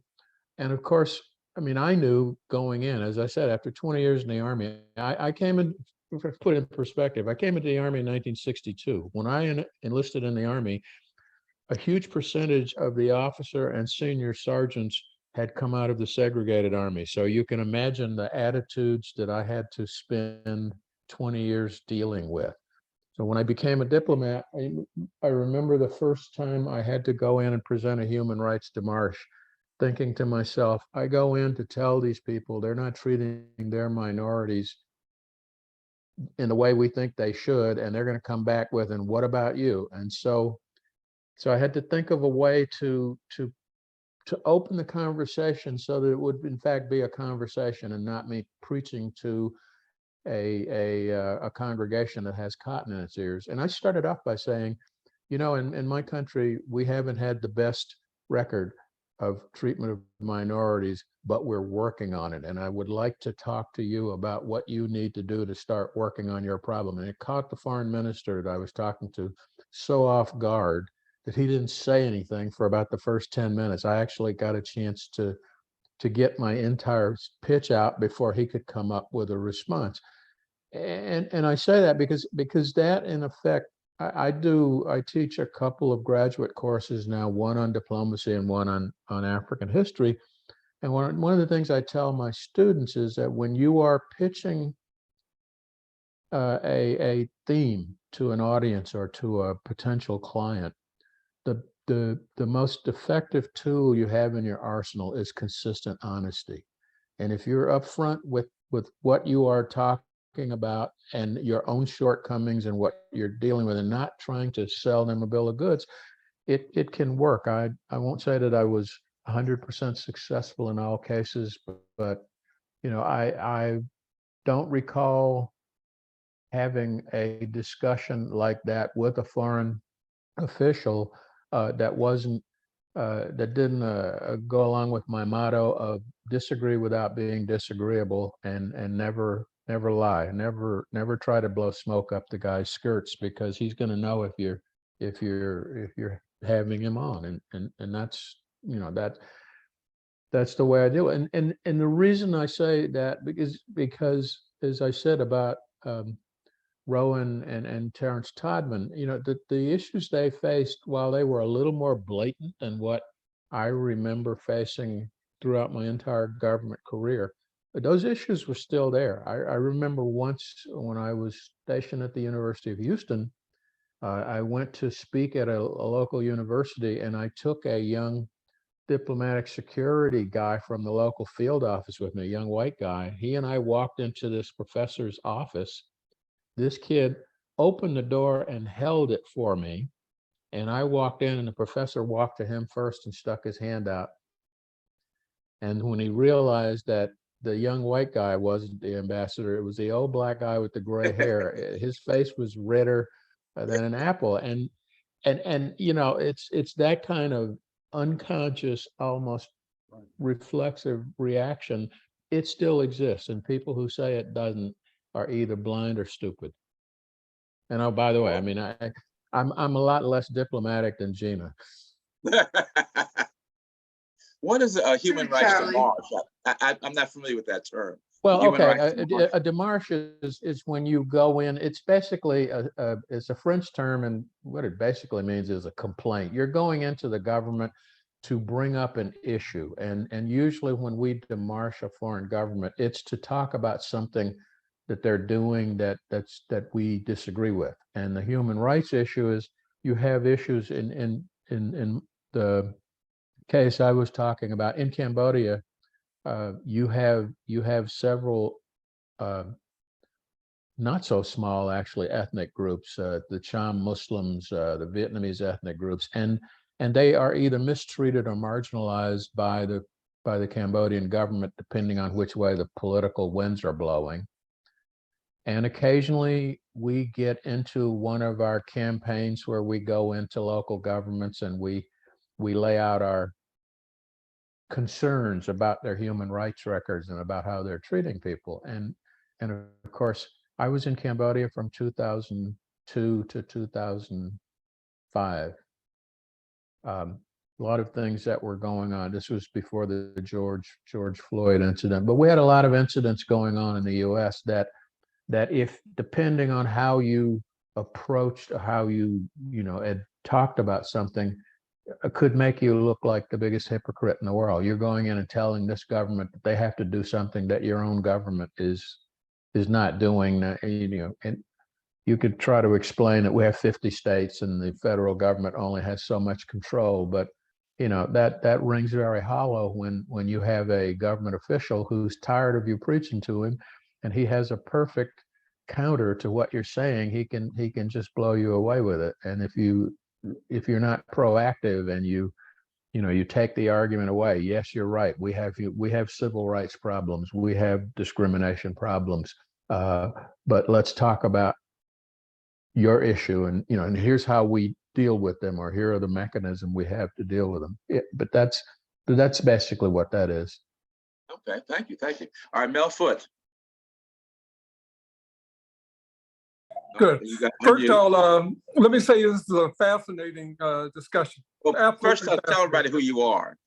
And of course, I mean, I knew going in, as I said, after 20 years in the Army, I came in, to put it in perspective, I came into the Army in 1962. When I enlisted in the Army, a huge percentage of the officer and senior sergeants had come out of the segregated Army. So you can imagine the attitudes that I had to spend 20 years dealing with. So when I became a diplomat, I remember the first time I had to go in and present a human rights démarche, thinking to myself, I go in to tell these people they're not treating their minorities in the way we think they should, and they're going to come back with, and what about you? And so I had to think of a way to open the conversation so that it would in fact be a conversation and not me preaching to a congregation that has cotton in its ears. And I started off by saying, in my country, we haven't had the best record of treatment of minorities, but we're working on it. And I would like to talk to you about what you need to do to start working on your problem. And it caught the foreign minister that I was talking to so off guard that he didn't say anything for about the first 10 minutes. I actually got a chance to get my entire pitch out before he could come up with a response. And I say that because that, in effect, I teach a couple of graduate courses now, one on diplomacy and one on African history. And one of the things I tell my students is that when you are pitching a theme to an audience or to a potential client, the most effective tool you have in your arsenal is consistent honesty. And if you're upfront with what you are talking about and your own shortcomings and what you're dealing with, and not trying to sell them a bill of goods, it can work. I won't say that I was 100% successful in all cases, but I don't recall having a discussion like that with a foreign official that didn't go along with my motto of disagree without being disagreeable, and never lie, never try to blow smoke up the guy's skirts, because he's going to know if you're having him on, and that's that's the way I do it. And the reason I say that because as I said about Rowan and Terrence Todman, the issues they faced, while they were a little more blatant than what I remember facing throughout my entire government career, those issues were still there. I remember once when I was stationed at the University of Houston, I went to speak at a local university, and I took a young diplomatic security guy from the local field office with me, a young white guy. He and I walked into this professor's office. This kid opened the door and held it for me. And I walked in, and the professor walked to him first and stuck his hand out. And when he realized that the young white guy wasn't the ambassador, it was the old black guy with the gray hair. His face was redder than an apple. And it's that kind of unconscious, almost reflexive reaction. It still exists, and people who say it doesn't are either blind or stupid. And oh, by the way, I mean, I'm a lot less diplomatic than Gina. What is a human rights démarche? I'm not familiar with that term. Well, okay, a démarche is when you go in. It's basically it's a French term, and what it basically means is a complaint. You're going into the government to bring up an issue, and usually when we démarche a foreign government, it's to talk about something that they're doing that we disagree with. And the human rights issue is, you have issues in the case I was talking about in Cambodia. You have several not so small, actually, ethnic groups, the Cham Muslims, the Vietnamese ethnic groups, and they are either mistreated or marginalized by the Cambodian government, depending on which way the political winds are blowing. And occasionally we get into one of our campaigns where we go into local governments and we lay out our concerns about their human rights records and about how they're treating people. And of course, I was in Cambodia from 2002 to 2005. A lot of things that were going on. This was before the George Floyd incident, but we had a lot of incidents going on in the US that if, depending on how you approached, how you had talked about something, could make you look like the biggest hypocrite in the world. You're going in and telling this government that they have to do something that your own government is not doing. And you could try to explain that we have 50 states and the federal government only has so much control, but that rings very hollow when you have a government official who's tired of you preaching to him, and he has a perfect counter to what you're saying. He can just blow you away with it. And if you're not proactive and you take the argument away, yes, you're right. We have civil rights problems. We have discrimination problems. But let's talk about your issue, and here's how we deal with them, or here are the mechanisms we have to deal with them. But that's basically what that is. Okay, thank you. All right, Mel Foote. Good. First of all, let me say this is a fascinating discussion. Well, first, tell everybody who you are.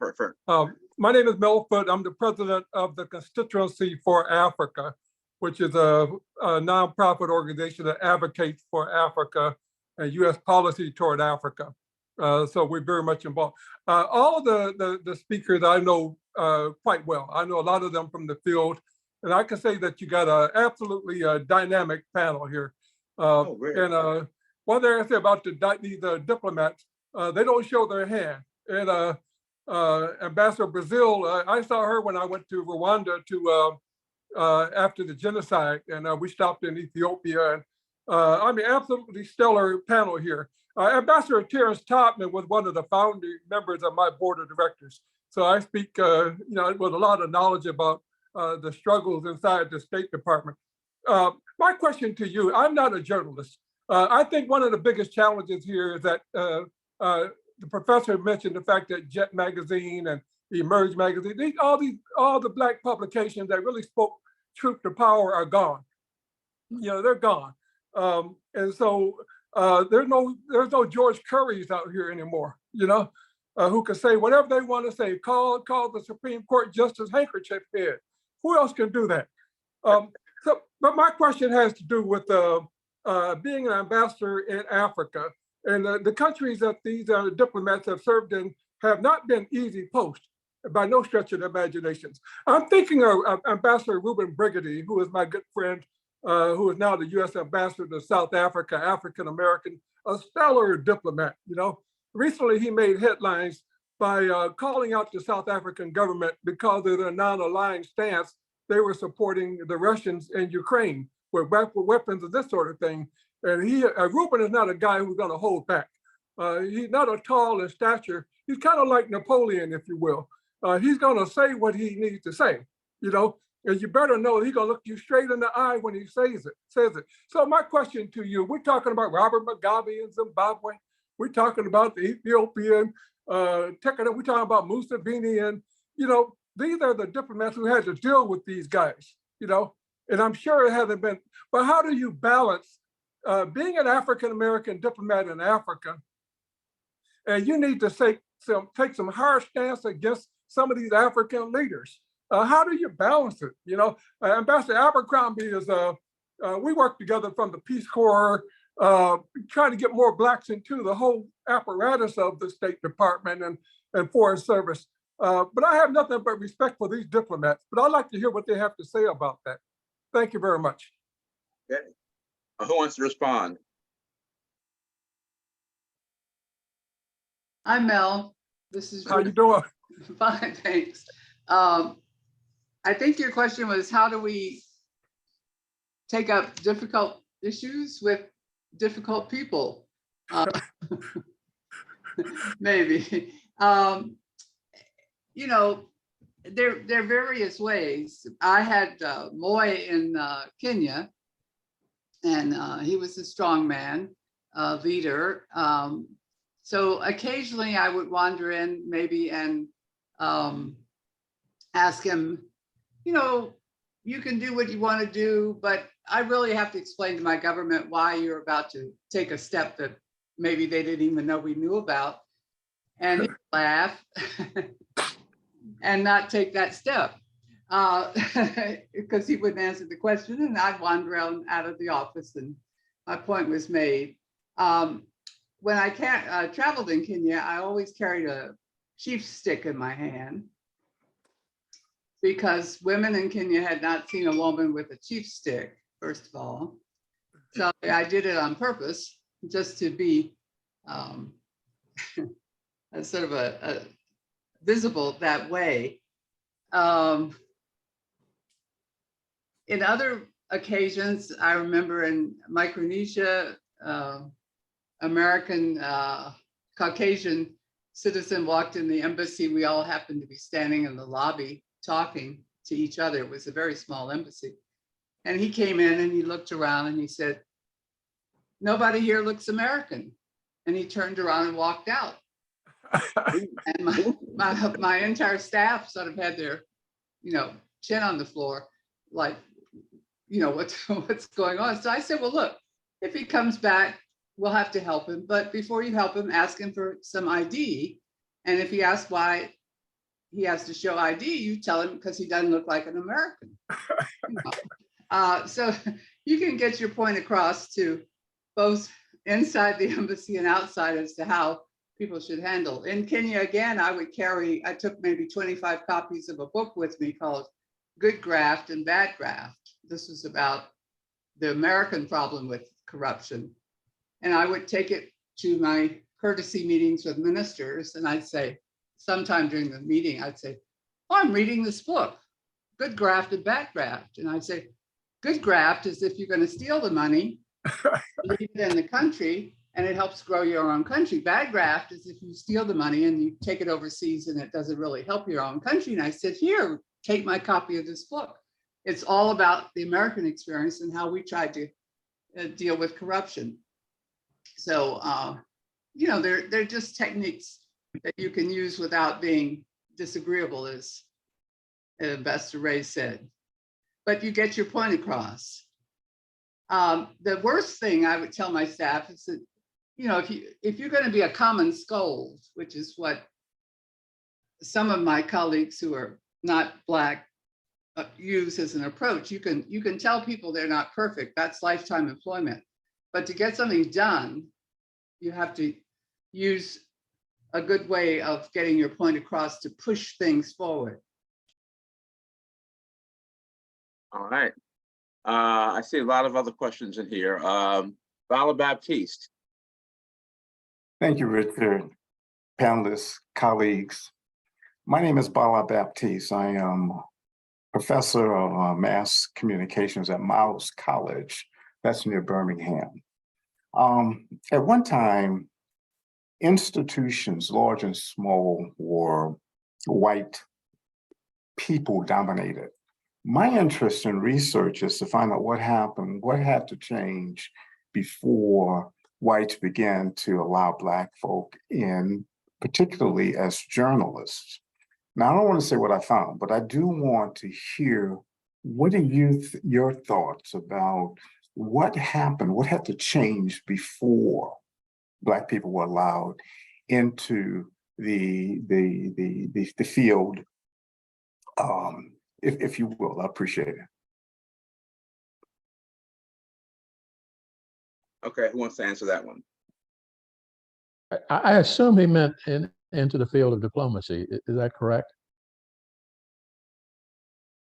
My name is Mel Foote. I'm the president of the Constituency for Africa, which is a nonprofit organization that advocates for Africa and U.S. policy toward Africa. So we're very much involved. All the speakers I know quite well. I know a lot of them from the field, and I can say that you got an absolutely dynamic panel here. And one thing I say about these diplomats, they don't show their hand. And Ambassador Brazil, I saw her when I went to Rwanda after the genocide, and we stopped in Ethiopia. And I mean, absolutely stellar panel here. Ambassador Terrence Todman was one of the founding members of my board of directors. So I speak, with a lot of knowledge about the struggles inside the State Department. My question to you, I'm not a journalist. I think one of the biggest challenges here is that the professor mentioned the fact that Jet Magazine and Emerge Magazine, all the Black publications that really spoke truth to power are gone. They're gone. And so there's no George Currys out here anymore, who can say whatever they want to say, call the Supreme Court Justice handkerchief head. Who else can do that? But my question has to do with being an ambassador in Africa. And the countries that these diplomats have served in have not been easy posts by no stretch of the imaginations. I'm thinking of Ambassador Reuben Brigady, who is my good friend, who is now the U.S. ambassador to South Africa, African-American, a stellar diplomat. Recently he made headlines by calling out the South African government because of their non-aligned stance. They were supporting the Russians in Ukraine with weapons and this sort of thing. And Reuben is not a guy who's going to hold back. He's not a tall in stature. He's kind of like Napoleon, if you will. He's going to say what he needs to say, and you better know he's going to look you straight in the eye when he says it. So my question to you, we're talking about Robert Mugabe in Zimbabwe. We're talking about the Ethiopian, we're talking about Museveni, and these are the diplomats who had to deal with these guys, and I'm sure it hasn't been, but how do you balance being an African-American diplomat in Africa, and you need to take some hard stance against some of these African leaders? How do you balance it? Ambassador Abercrombie is, we work together from the Peace Corps, trying to get more Blacks into the whole apparatus of the State Department and Foreign Service. But I have nothing but respect for these diplomats, but I'd like to hear what they have to say about that. Thank you very much. Okay. Who wants to respond? I'm Mel. This is How you doing? Fine, thanks. I think your question was, how do we take up difficult issues with difficult people? Maybe. There are various ways. I had Moy in Kenya, and he was a strong man, leader. So occasionally I would wander in maybe and ask him, you can do what you want to do, but I really have to explain to my government why you're about to take a step that maybe they didn't even know we knew about. And he'd laugh and not take that step because he wouldn't answer the question, and I'd wander around out of the office and my point was made. When I traveled in Kenya, I always carried a chief stick in my hand because women in Kenya had not seen a woman with a chief stick, first of all. So I did it on purpose, just to be a sort of a visible that way. In other occasions, I remember in Micronesia, American Caucasian citizen walked in the embassy. We all happened to be standing in the lobby talking to each other. It was a very small embassy. And he came in and he looked around and he said, "Nobody here looks American." And he turned around and walked out. And my entire staff sort of had their, chin on the floor, like, what's going on? So I said, well, look, if he comes back, we'll have to help him. But before you help him, ask him for some ID. And if he asks why he has to show ID, you tell him because he doesn't look like an American. So you can get your point across to both inside the embassy and outside as to how people should handle. In Kenya, again, I took maybe 25 copies of a book with me called Good Graft and Bad Graft. This was about the American problem with corruption. And I would take it to my courtesy meetings with ministers. And I'd say, sometime during the meeting, I'd say, oh, I'm reading this book, Good Graft and Bad Graft. And I'd say, good graft is if you're going to steal the money, leave it in the country, and it helps grow your own country. Bad graft is if you steal the money and you take it overseas and it doesn't really help your own country. And I said, here, take my copy of this book. It's all about the American experience and how we tried to deal with corruption. So, you know, they're just techniques that you can use without being disagreeable, as Ambassador Ray said. But you get your point across. The worst thing I would tell my staff is that, you know, if you're going to be a common scold, which is what some of my colleagues who are not Black use as an approach, you can tell people they're not perfect. That's lifetime employment. But to get something done, you have to use a good way of getting your point across to push things forward. All right. I see a lot of other questions in here. Vala Baptiste. Thank you, Richard. Panelists, colleagues. My name is Bala Baptiste. I am professor of mass communications at Miles College. That's near Birmingham. At one time, institutions, large and small, were white people dominated. My interest in research is to find out what happened, what had to change before whites began to allow Black folk in, particularly as journalists. Now, I don't want to say what I found, but I do want to hear what are your thoughts about what happened, what had to change before Black people were allowed into the field, if you will. I appreciate it. Okay, who wants to answer that one? I assume he meant into the field of diplomacy. Is that correct?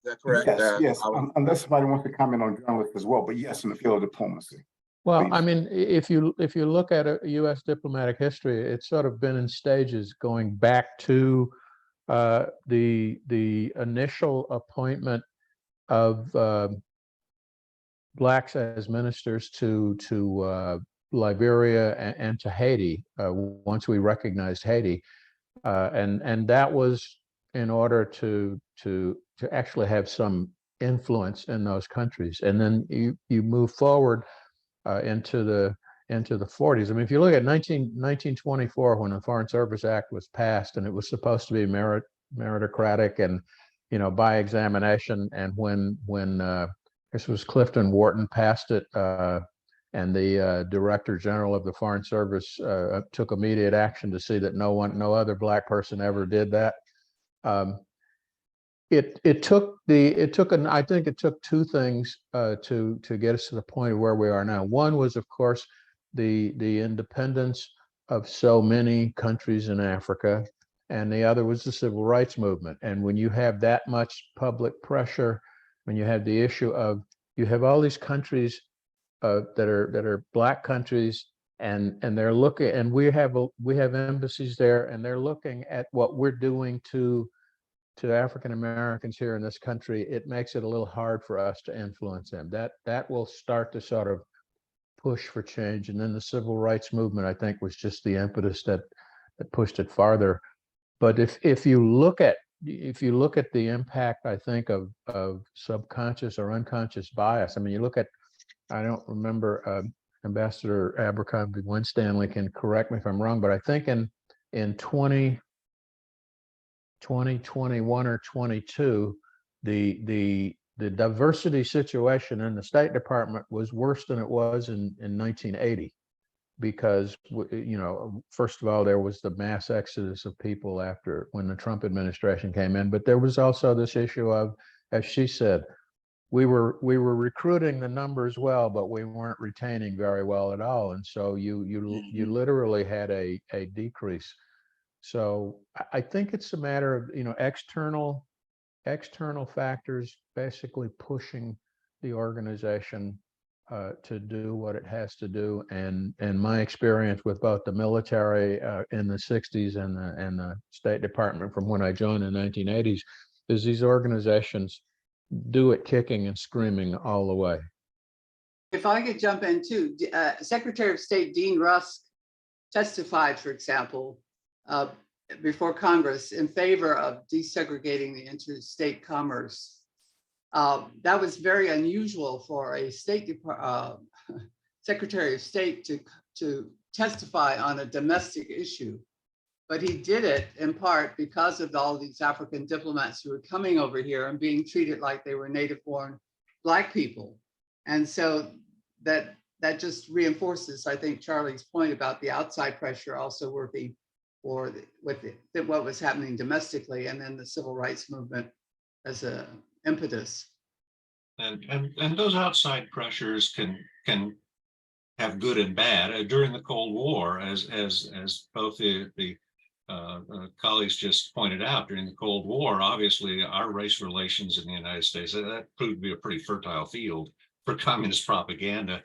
Is that correct? Yes, unless somebody wants to comment on journalists as well, but yes, in the field of diplomacy. Well, Please. I mean, if you look at U.S. diplomatic history, it's sort of been in stages going back to the initial appointment of Blacks as ministers to Liberia and to Haiti once we recognized Haiti, and that was in order to actually have some influence in those countries. And then you move forward into the 40s. I mean, if you look at 1924, when the Foreign Service Act was passed, and it was supposed to be meritocratic and, you know, by examination, and when this was Clifton Wharton passed it, and the Director General of the Foreign Service took immediate action to see that no other Black person ever did that. It took two things to get us to the point of where we are now. One was, of course, the independence of so many countries in Africa, and the other was the civil rights movement. And when you have that much public pressure, when you have the issue of, you have all these countries that are Black countries, and they're looking, and we have embassies there, and they're looking at what we're doing to African Americans here in this country. It makes it a little hard for us to influence them. That will start to sort of push for change. And then the civil rights movement, I think, was just the impetus that pushed it farther. But if you look at the impact, I think, of subconscious or unconscious bias, I mean, you look at, I don't remember, Ambassador Abercrombie-Winstanley can correct me if I'm wrong, but I think in 2021 or 22, the diversity situation in the State Department was worse than it was in 1980, because, you know, first of all, there was the mass exodus of people after, when the Trump administration came in, but there was also this issue of, as she said, we were recruiting the numbers well, but we weren't retaining very well at all, and so you literally had a decrease. So I think it's a matter of, you know, external factors basically pushing the organization to do what it has to do. And my experience with both the military in the 60s and the State Department from when I joined in the 1980s is these organizations do it kicking and screaming all the way. If I could jump in too, Secretary of State Dean Rusk testified, for example, before Congress in favor of desegregating the interstate commerce. That was very unusual for a Secretary of State to testify on a domestic issue. But he did it in part because of all these African diplomats who were coming over here and being treated like they were native-born Black people. And so that just reinforces, I think, Charlie's point about the outside pressure also working for what was happening domestically, and then the civil rights movement as an impetus. And those outside pressures can have good and bad. During the Cold War, as both the colleagues just pointed out, during the Cold War, obviously our race relations in the United States, that proved to be a pretty fertile field for communist propaganda.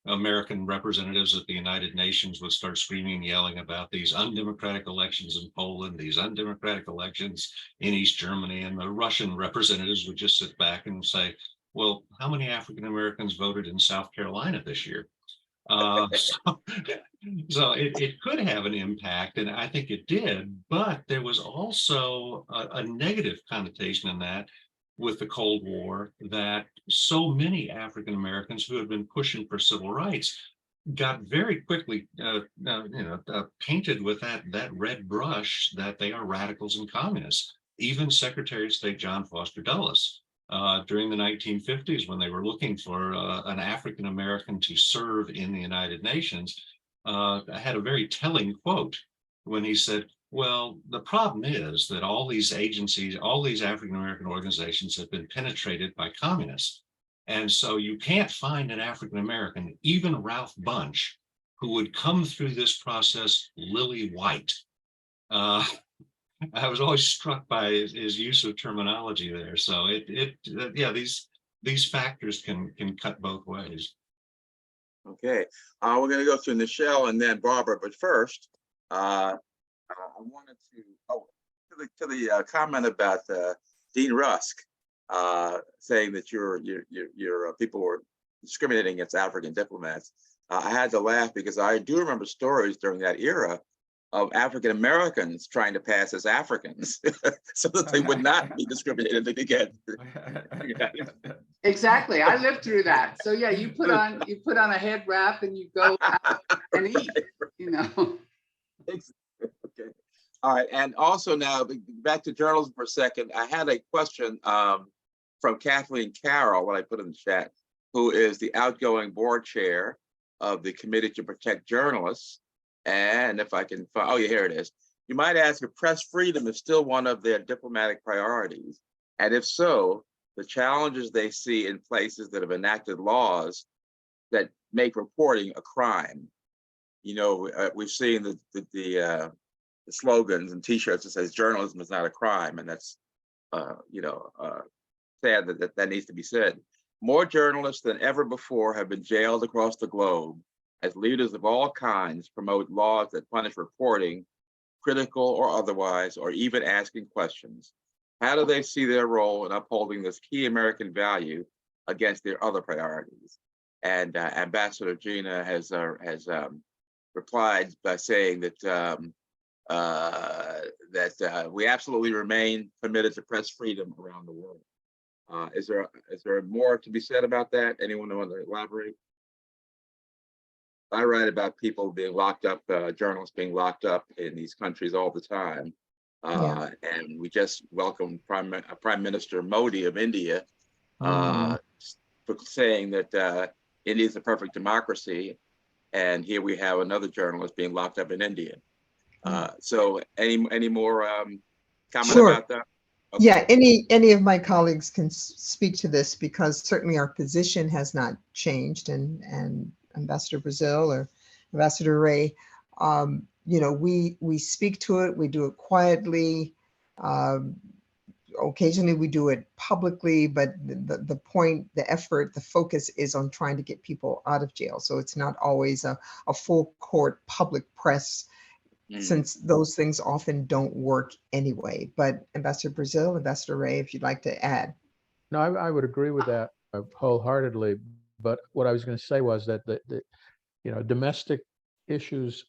American representatives at the United Nations would start screaming and yelling about these undemocratic elections in Poland, these undemocratic elections in East Germany, and the Russian representatives would just sit back and say, well, how many African Americans voted in South Carolina this year? So it could have an impact, and I think it did, but there was also a negative connotation in that with the Cold War, that so many African Americans who had been pushing for civil rights got very quickly painted with that red brush that they are radicals and communists. Even Secretary of State John Foster Dulles, during the 1950s, when they were looking for an African American to serve in the United Nations, had a very telling quote when he said, well, the problem is that all these agencies, all these African American organizations have been penetrated by communists. And so you can't find an African American, even Ralph Bunche, who would come through this process lily white. I was always struck by his use of terminology there. So yeah, these factors can cut both ways. Okay, we're going to go through Nichelle and then Barbara, but first, I wanted to the comment about Dean Rusk saying that your people were discriminating against African diplomats. I had to laugh because I do remember stories during that era of African Americans trying to pass as Africans so that they would not be discriminated against. Exactly, I lived through that. So yeah, you put on a head wrap and you go out and eat, you know. Okay. All right, and also now back to journalism for a second. I had a question from Kathleen Carroll, what I put in the chat, who is the outgoing board chair of the Committee to Protect Journalists. And if I can find, oh yeah, here it is. You might ask if press freedom is still one of their diplomatic priorities. And if so, the challenges they see in places that have enacted laws that make reporting a crime. You know, we've seen the slogans and T-shirts that says journalism is not a crime, and that's sad that needs to be said. More journalists than ever before have been jailed across the globe as leaders of all kinds promote laws that punish reporting, critical or otherwise, or even asking questions. How do they see their role in upholding this key American value against their other priorities? And Ambassador Gina has replied by saying that we absolutely remain committed to press freedom around the world. Is there more to be said about that? Anyone want to elaborate? I write about people being locked up, journalists being locked up in these countries all the time. And we just welcomed Prime Minister Modi of India for saying that India is a perfect democracy. And here we have another journalist being locked up in India. So any more comment about that? Okay. Yeah, any of my colleagues can speak to this because certainly our position has not changed, and Ambassador Brazil or Ambassador Ray, we speak to it, we do it quietly. Occasionally we do it publicly, but the point, the effort, the focus is on trying to get people out of jail. So it's not always a full court public press, since those things often don't work anyway. But Ambassador Brazil, Ambassador Ray, if you'd like to add. No, I would agree with that wholeheartedly. But what I was going to say was that the domestic issues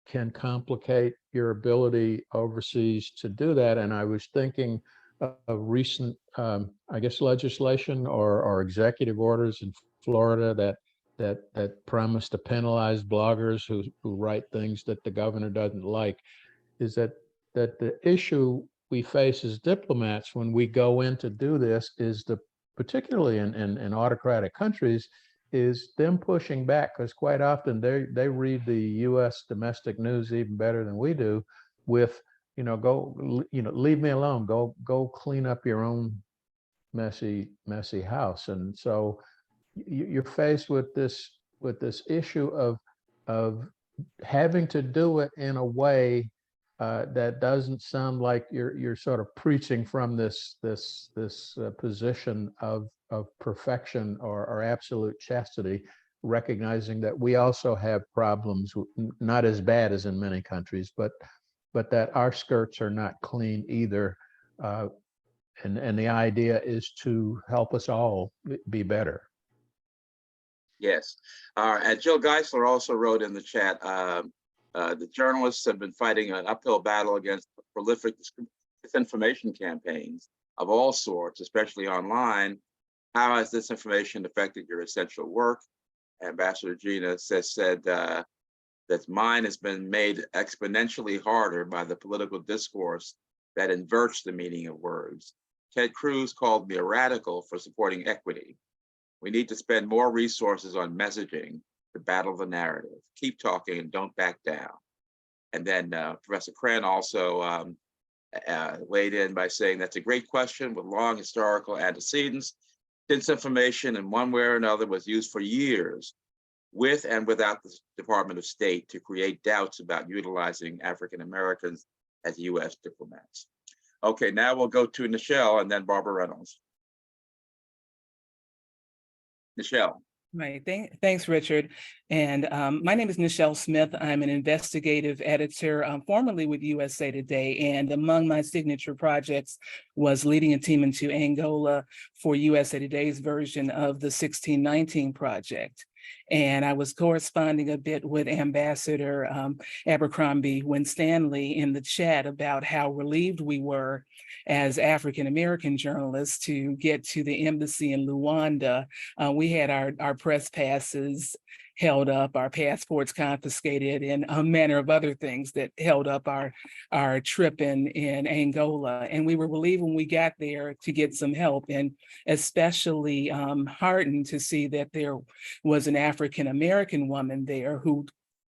can complicate your ability overseas to do that. And I was thinking of recent, I guess, legislation or executive orders in Florida that promise to penalize bloggers who write things that the governor doesn't like. Is that the issue we face as diplomats when we go in to do this is particularly in autocratic countries, is them pushing back, because quite often they read the U.S. domestic news even better than we do, with leave me alone, go clean up your own messy house. And so you're faced with this issue of having to do it in a way that doesn't sound like you're sort of preaching from this position of perfection or absolute chastity, recognizing that we also have problems, not as bad as in many countries, but that our skirts are not clean either. And the idea is to help us all be better. Yes. And Jill Geisler also wrote in the chat, the journalists have been fighting an uphill battle against prolific disinformation campaigns of all sorts, especially online. How has disinformation affected your essential work? Ambassador Gina said that mine has been made exponentially harder by the political discourse that inverts the meaning of words. Ted Cruz called me a radical for supporting equity. We need to spend more resources on messaging to battle the narrative. Keep talking and don't back down. And then Professor Kren also weighed in by saying that's a great question with long historical antecedents. Disinformation in one way or another was used for years with and without the Department of State to create doubts about utilizing African Americans as US diplomats. Okay, now we'll go to Nichelle and then Barbara Reynolds. Nichelle. Right. Thanks, Richard. And my name is Nichelle Smith. I'm an investigative editor, formerly with USA Today. And among my signature projects was leading a team into Angola for USA Today's version of the 1619 Project. And I was corresponding a bit with Ambassador Abercrombie-Winstanley in the chat about how relieved we were as African-American journalists to get to the embassy in Luanda. We had our press passes held up, our passports confiscated, and a manner of other things that held up our trip in Angola. And we were relieved when we got there to get some help, and especially heartened to see that there was an African-American woman there who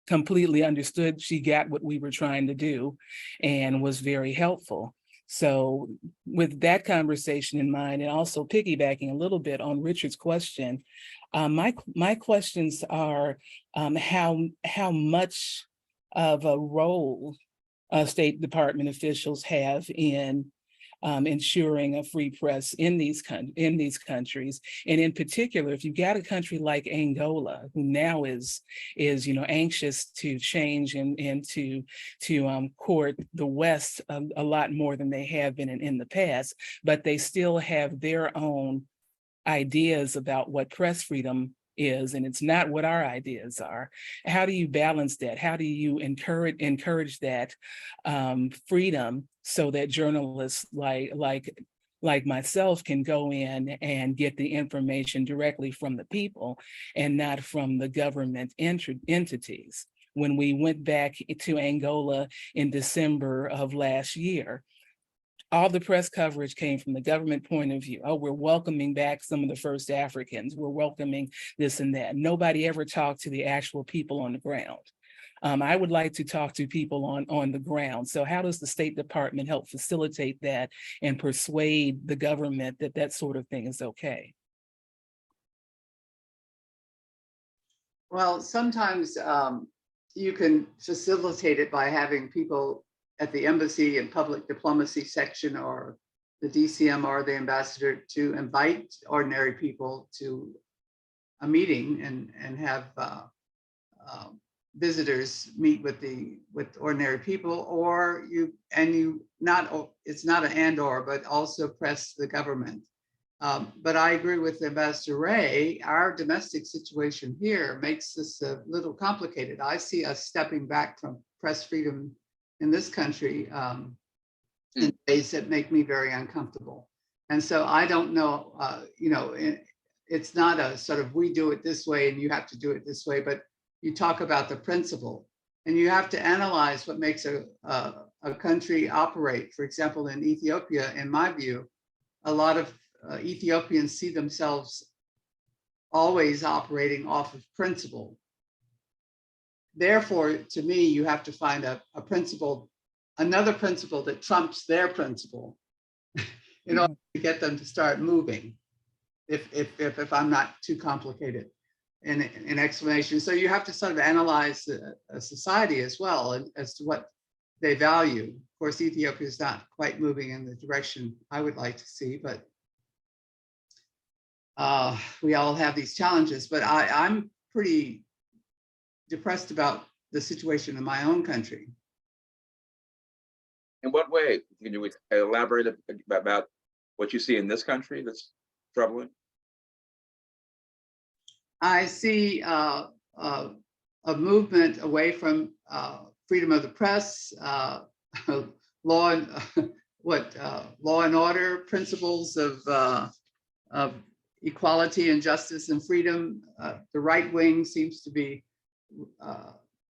completely understood. She got what we were trying to do and was very helpful. So with that conversation in mind, and also piggybacking a little bit on Richard's question, my questions are how much of a role State Department officials have in ensuring a free press in these countries, and in particular, if you've got a country like Angola, who now is anxious to change and to court the West a lot more than they have been in the past, but they still have their own ideas about what press freedom is, and it's not what our ideas are. How do you balance that? How do you encourage that freedom so that journalists like myself can go in and get the information directly from the people and not from the government entities? When we went back to Angola in December of last year, all the press coverage came from the government point of view. Oh, we're welcoming back some of the first Africans. We're welcoming this and that. Nobody ever talked to the actual people on the ground. I would like to talk to people on the ground. So how does the State Department help facilitate that and persuade the government that that sort of thing is okay? Well, sometimes you can facilitate it by having people at the embassy and public diplomacy section or the DCM or the ambassador to invite ordinary people to a meeting and have visitors meet with ordinary people, or it's not an and or, but also press the government. But I agree with Ambassador Ray. Our domestic situation here makes this a little complicated. I see us stepping back from press freedom in this country in ways that make me very uncomfortable. And so I don't know, it's not a sort of we do it this way and you have to do it this way, but you talk about the principle and you have to analyze what makes a country operate. For example, in Ethiopia, in my view, a lot of Ethiopians see themselves always operating off of principle. Therefore, to me, you have to find a principle, another principle that trumps their principle in order to get them to start moving, if I'm not too complicated in explanation. So you have to sort of analyze a society as well as to what they value. Of course, Ethiopia is not quite moving in the direction I would like to see, but we all have these challenges. But I'm pretty depressed about the situation in my own country. In what way? Can you elaborate about what you see in this country that's troubling? I see a movement away from freedom of the press, law and order, principles of equality and justice and freedom. The right wing seems to be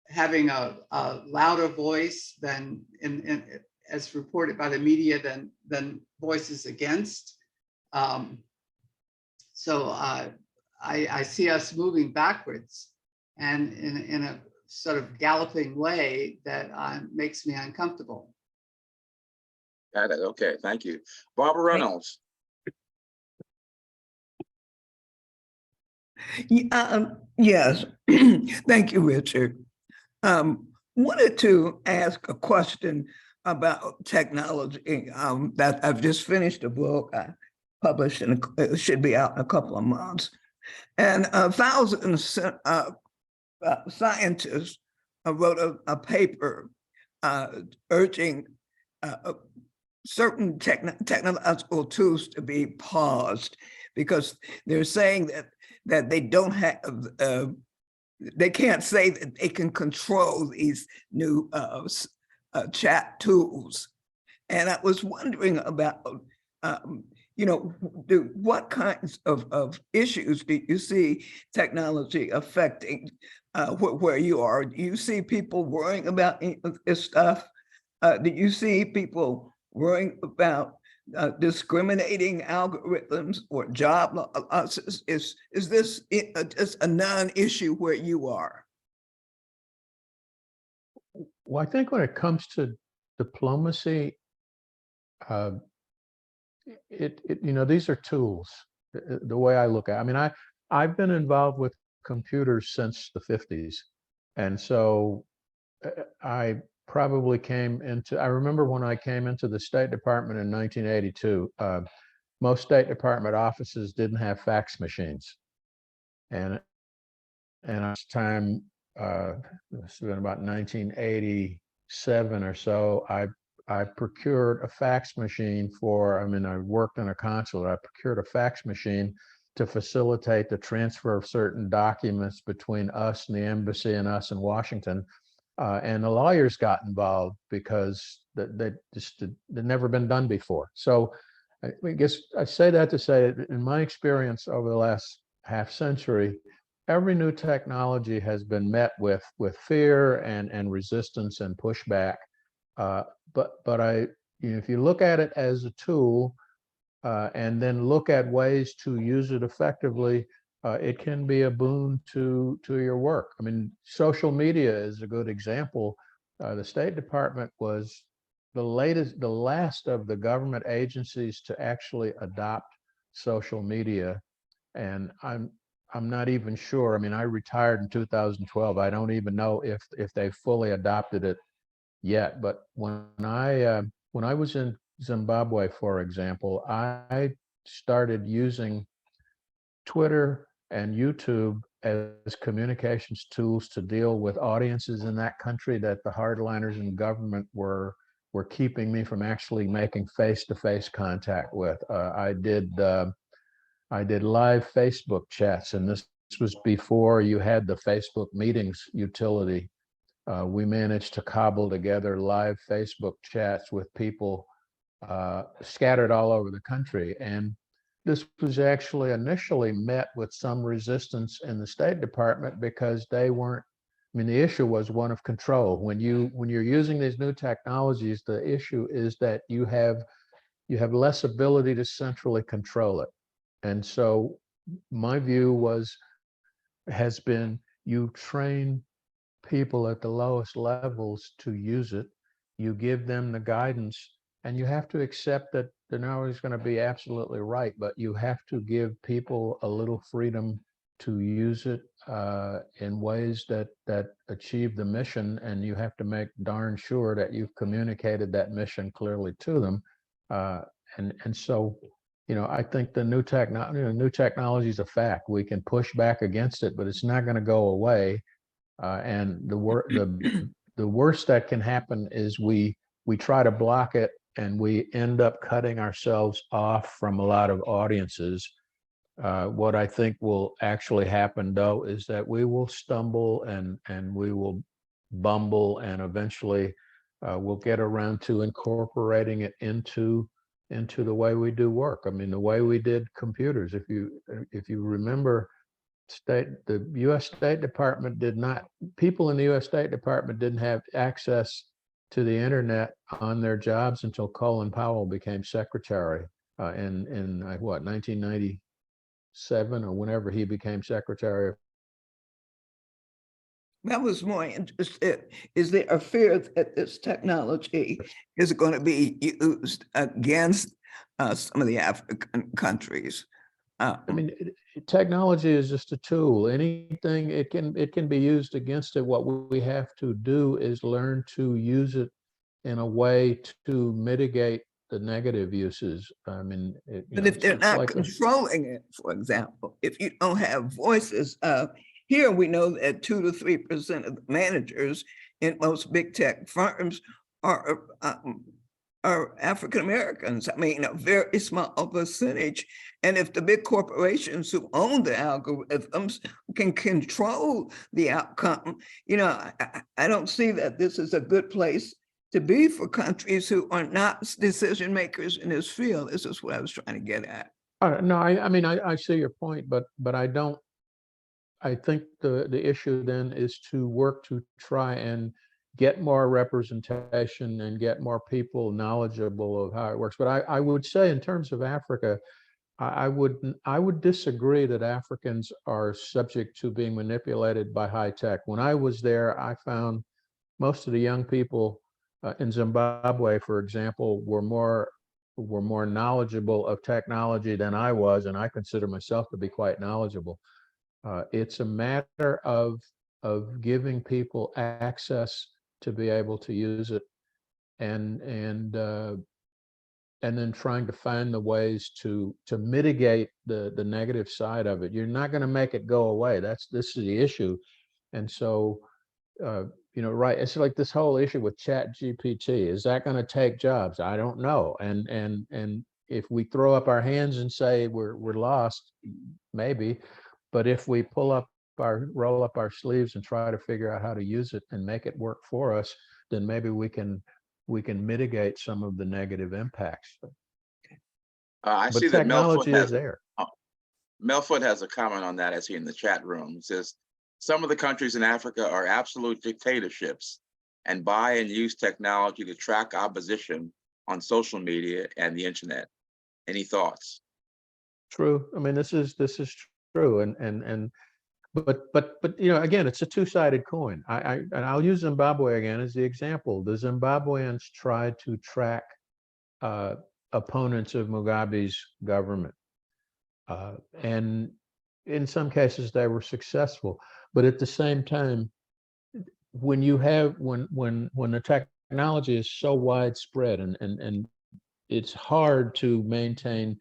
having a louder voice than as reported by the media than voices against. So I see us moving backwards and in a sort of galloping way that makes me uncomfortable. Got it. Okay, thank you. Barbara Reynolds. Yes, thank you, Richard. Wanted to ask a question about technology. That I've just finished a book I published, and it should be out in a couple of months. And thousands of scientists wrote a paper urging certain technological tools to be paused because they're saying that they don't have, they can't say that they can control these new chat tools. And I was wondering about, what kinds of issues do you see technology affecting where you are? Do you see people worrying about this stuff? Do you see people worrying about discriminating algorithms or job losses? Is this just a non-issue where you are? Well, I think when it comes to diplomacy, these are tools. The way I look at it. I mean, I've been involved with computers since the 50s. And so I probably I remember when I came into the State Department in 1982, most State Department offices didn't have fax machines. And at this time, it's been about 1987 or so, I procured a fax machine I worked in a consulate. I procured a fax machine to facilitate the transfer of certain documents between us and the embassy and us in Washington. And the lawyers got involved because they'd never been done before. So I guess I say that to say, in my experience over the last half century, every new technology has been met with fear and resistance and pushback. But if you look at it as a tool and then look at ways to use it effectively, it can be a boon to your work. I mean, social media is a good example. The State Department was the last of the government agencies to actually adopt social media, and I'm not even sure. I mean, I retired in 2012. I don't even know if they fully adopted it yet. But when I was in Zimbabwe, for example, I started using Twitter and YouTube as communications tools to deal with audiences in that country that the hardliners in government were keeping me from actually making face-to-face contact with. I did live Facebook chats, and this was before you had the Facebook meetings utility. we managed to cobble together live Facebook chats with people scattered all over the country. And this was actually initially met with some resistance in the State Department because they weren't, I mean, the issue was one of control. When you're using these new technologies, the issue is that you have less ability to centrally control it. And so my view has been, you train people at the lowest levels to use it, you give them the guidance, and you have to accept that they're not always going to be absolutely right, but you have to give people a little freedom to use it in ways that achieve the mission, and you have to make darn sure that you've communicated that mission clearly to them. And so, you know, I think the new technology is a fact. We can push back against it, but it's not going to go away. And the worst that can happen is we try to block it, and we end up cutting ourselves off from a lot of audiences. What I think will actually happen, though, is that we will stumble and we will bumble, and eventually we'll get around to incorporating it into the way we do work. I mean, the way we did computers. If you remember, the U.S. State Department people in the U.S. State Department didn't have access to the internet on their jobs until Colin Powell became secretary in 1997 or whenever he became secretary. I was more interested, is there a fear that this technology is going to be used against some of the African countries? I mean, technology is just a tool. Anything, it can be used against it. What we have to do is learn to use it in a way to mitigate the negative uses. I mean, but if they're not controlling it, for example, if you don't have voices, here we know that 2 to 3% of the managers in most big tech firms are African Americans. I mean, a very small percentage. And if the big corporations who own the algorithms can control the outcome, you know, I don't see that this is a good place to be for countries who are not decision makers in this field. This is what I was trying to get at. No, I mean, I see your point, but I don't. I think the issue then is to work to try and get more representation and get more people knowledgeable of how it works. But I would say, in terms of Africa, I would disagree that Africans are subject to being manipulated by high tech. When I was there, I found most of the young people in Zimbabwe, for example, were more knowledgeable of technology than I was, and I consider myself to be quite knowledgeable. It's a matter of giving people access to be able to use it, and then trying to find the ways to mitigate the negative side of it. You're not going to make it go away. This is the issue. And so, you know, right, it's like this whole issue with ChatGPT. Is that going to take jobs? I don't know. And if we throw up our hands and say we're lost, maybe. But if we roll up our sleeves and try to figure out how to use it and make it work for us, then maybe we can mitigate some of the negative impacts. I But see that technology is there. Melfoot has a comment on that, as he in the chat room. It says, some of the countries in Africa are absolute dictatorships and buy and use technology to track opposition on social media and the internet. Any thoughts? True. I mean, this is true. But you know, again, it's a two-sided coin. And I'll use Zimbabwe again as the example. The Zimbabweans tried to track opponents of Mugabe's government, and in some cases they were successful. But at the same time, when the technology is so widespread and it's hard to maintain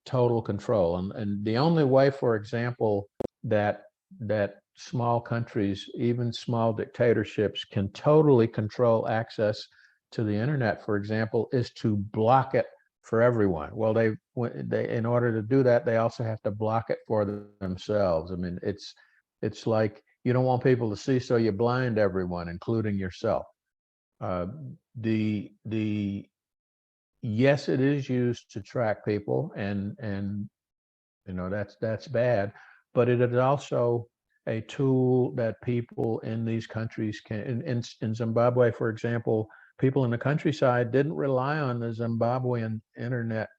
total control, and the only way, for example, that small countries, even small dictatorships, can totally control access to the internet, for example, is to block it for everyone. Well, they in order to do that, they also have to block it for themselves. I mean, it's like you don't want people to see, so you blind everyone, including yourself. Yes, it is used to track people, and you know, that's bad, but it is also a tool that people in these countries can, in Zimbabwe, for example, people in the countryside didn't rely on the Zimbabwean internet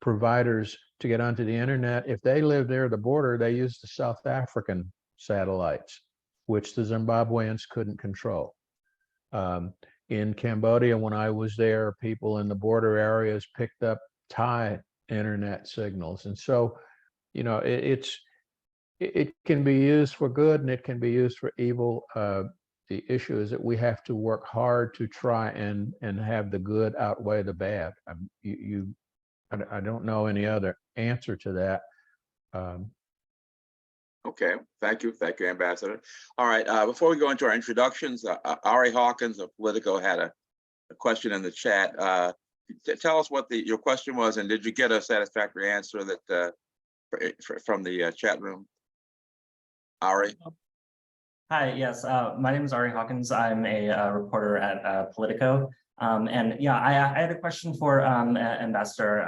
providers to get onto the internet. If they lived near the border, they used the South African satellites, which the Zimbabweans couldn't control. In Cambodia, when I was there, people in the border areas picked up Thai internet signals. And so, you know, it can be used for good and it can be used for evil. The issue is that we have to work hard to try and have the good outweigh the bad. I don't know any other answer to that. Okay, thank you, Ambassador. All right, before we go into our introductions, Ari Hawkins of Politico had a question in the chat. Tell us what your question was, and did you get a satisfactory answer that from the chat room? Ari? Hi, yes, my name is Ari Hawkins. I'm a reporter at Politico. And yeah, I had a question for Ambassador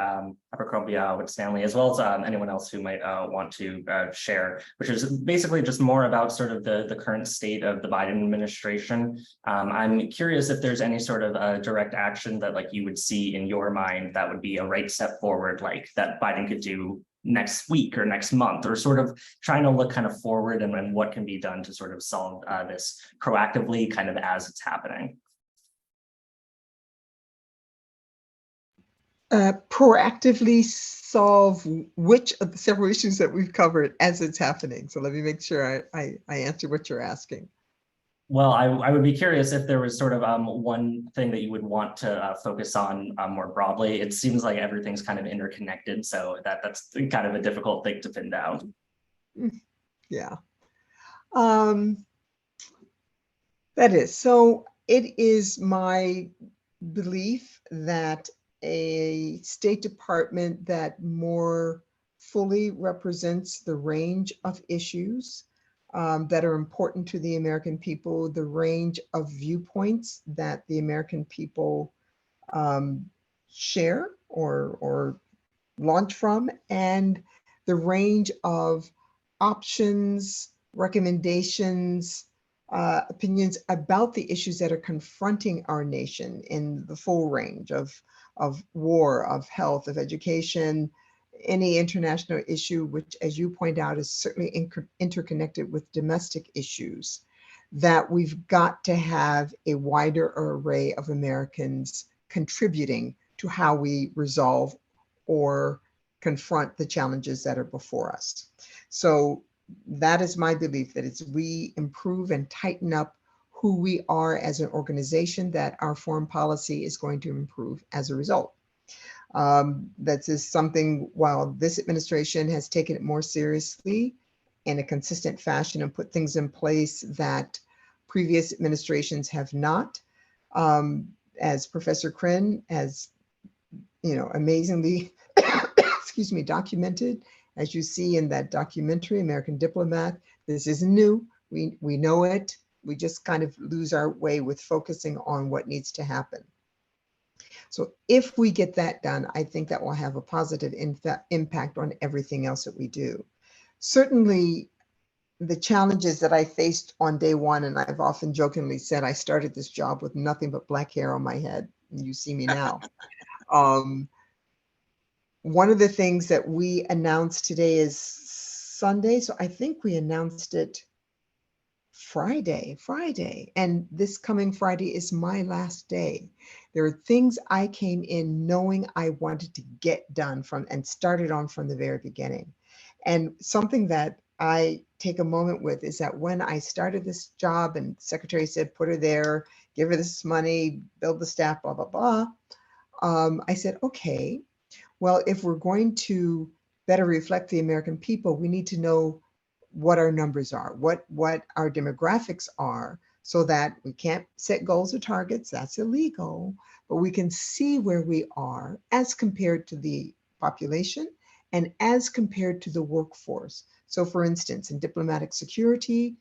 Abercrombie-Winstanley, as well as anyone else who might want to share, which is basically just more about sort of the current state of the Biden administration. I'm curious if there's any sort of direct action that like you would see in your mind that would be a right step forward, like that Biden could do next week or next month, or sort of trying to look kind of forward and what can be done to sort of solve this proactively kind of as it's happening. Proactively solve which of the several issues that we've covered as it's happening. So let me make sure I answer what you're asking. Well, I would be curious if there was sort of one thing that you would want to focus on more broadly. It seems like everything's kind of interconnected, so that's kind of a difficult thing to pin down. Yeah. That is. So it is my belief that a State Department that more fully represents the range of issues that are important to the American people, the range of viewpoints that the American people share or launch from, and the range of options, recommendations, opinions about the issues that are confronting our nation in the full range of war, of health, of education, any international issue, which, as you point out, is certainly interconnected with domestic issues, that we've got to have a wider array of Americans contributing to how we resolve or confront the challenges that are before us. So that is my belief, that it's we improve and tighten up who we are as an organization, that our foreign policy is going to improve as a result. That is something, while this administration has taken it more seriously in a consistent fashion and put things in place that previous administrations have not, as Professor Kryn has, amazingly, excuse me, documented, as you see in that documentary, American Diplomat. This isn't new. We know it. We just kind of lose our way with focusing on what needs to happen. So if we get that done, I think that will have a positive impact on everything else that we do. Certainly, the challenges that I faced on day one, and I've often jokingly said I started this job with nothing but black hair on my head, and you see me now. One of the things that we announced today is Sunday, so I think we announced it Friday, and this coming Friday is my last day. There are things I came in knowing I wanted to get done and started on from the very beginning. And something that I take a moment with is that when I started this job and Secretary said, put her there, give her this money, build the staff, blah, blah, blah. I said, okay, well, if we're going to better reflect the American people, we need to know what our numbers are, what our demographics are, so that we can't set goals or targets, that's illegal, but we can see where we are as compared to the population and as compared to the workforce. So for instance, in diplomatic security,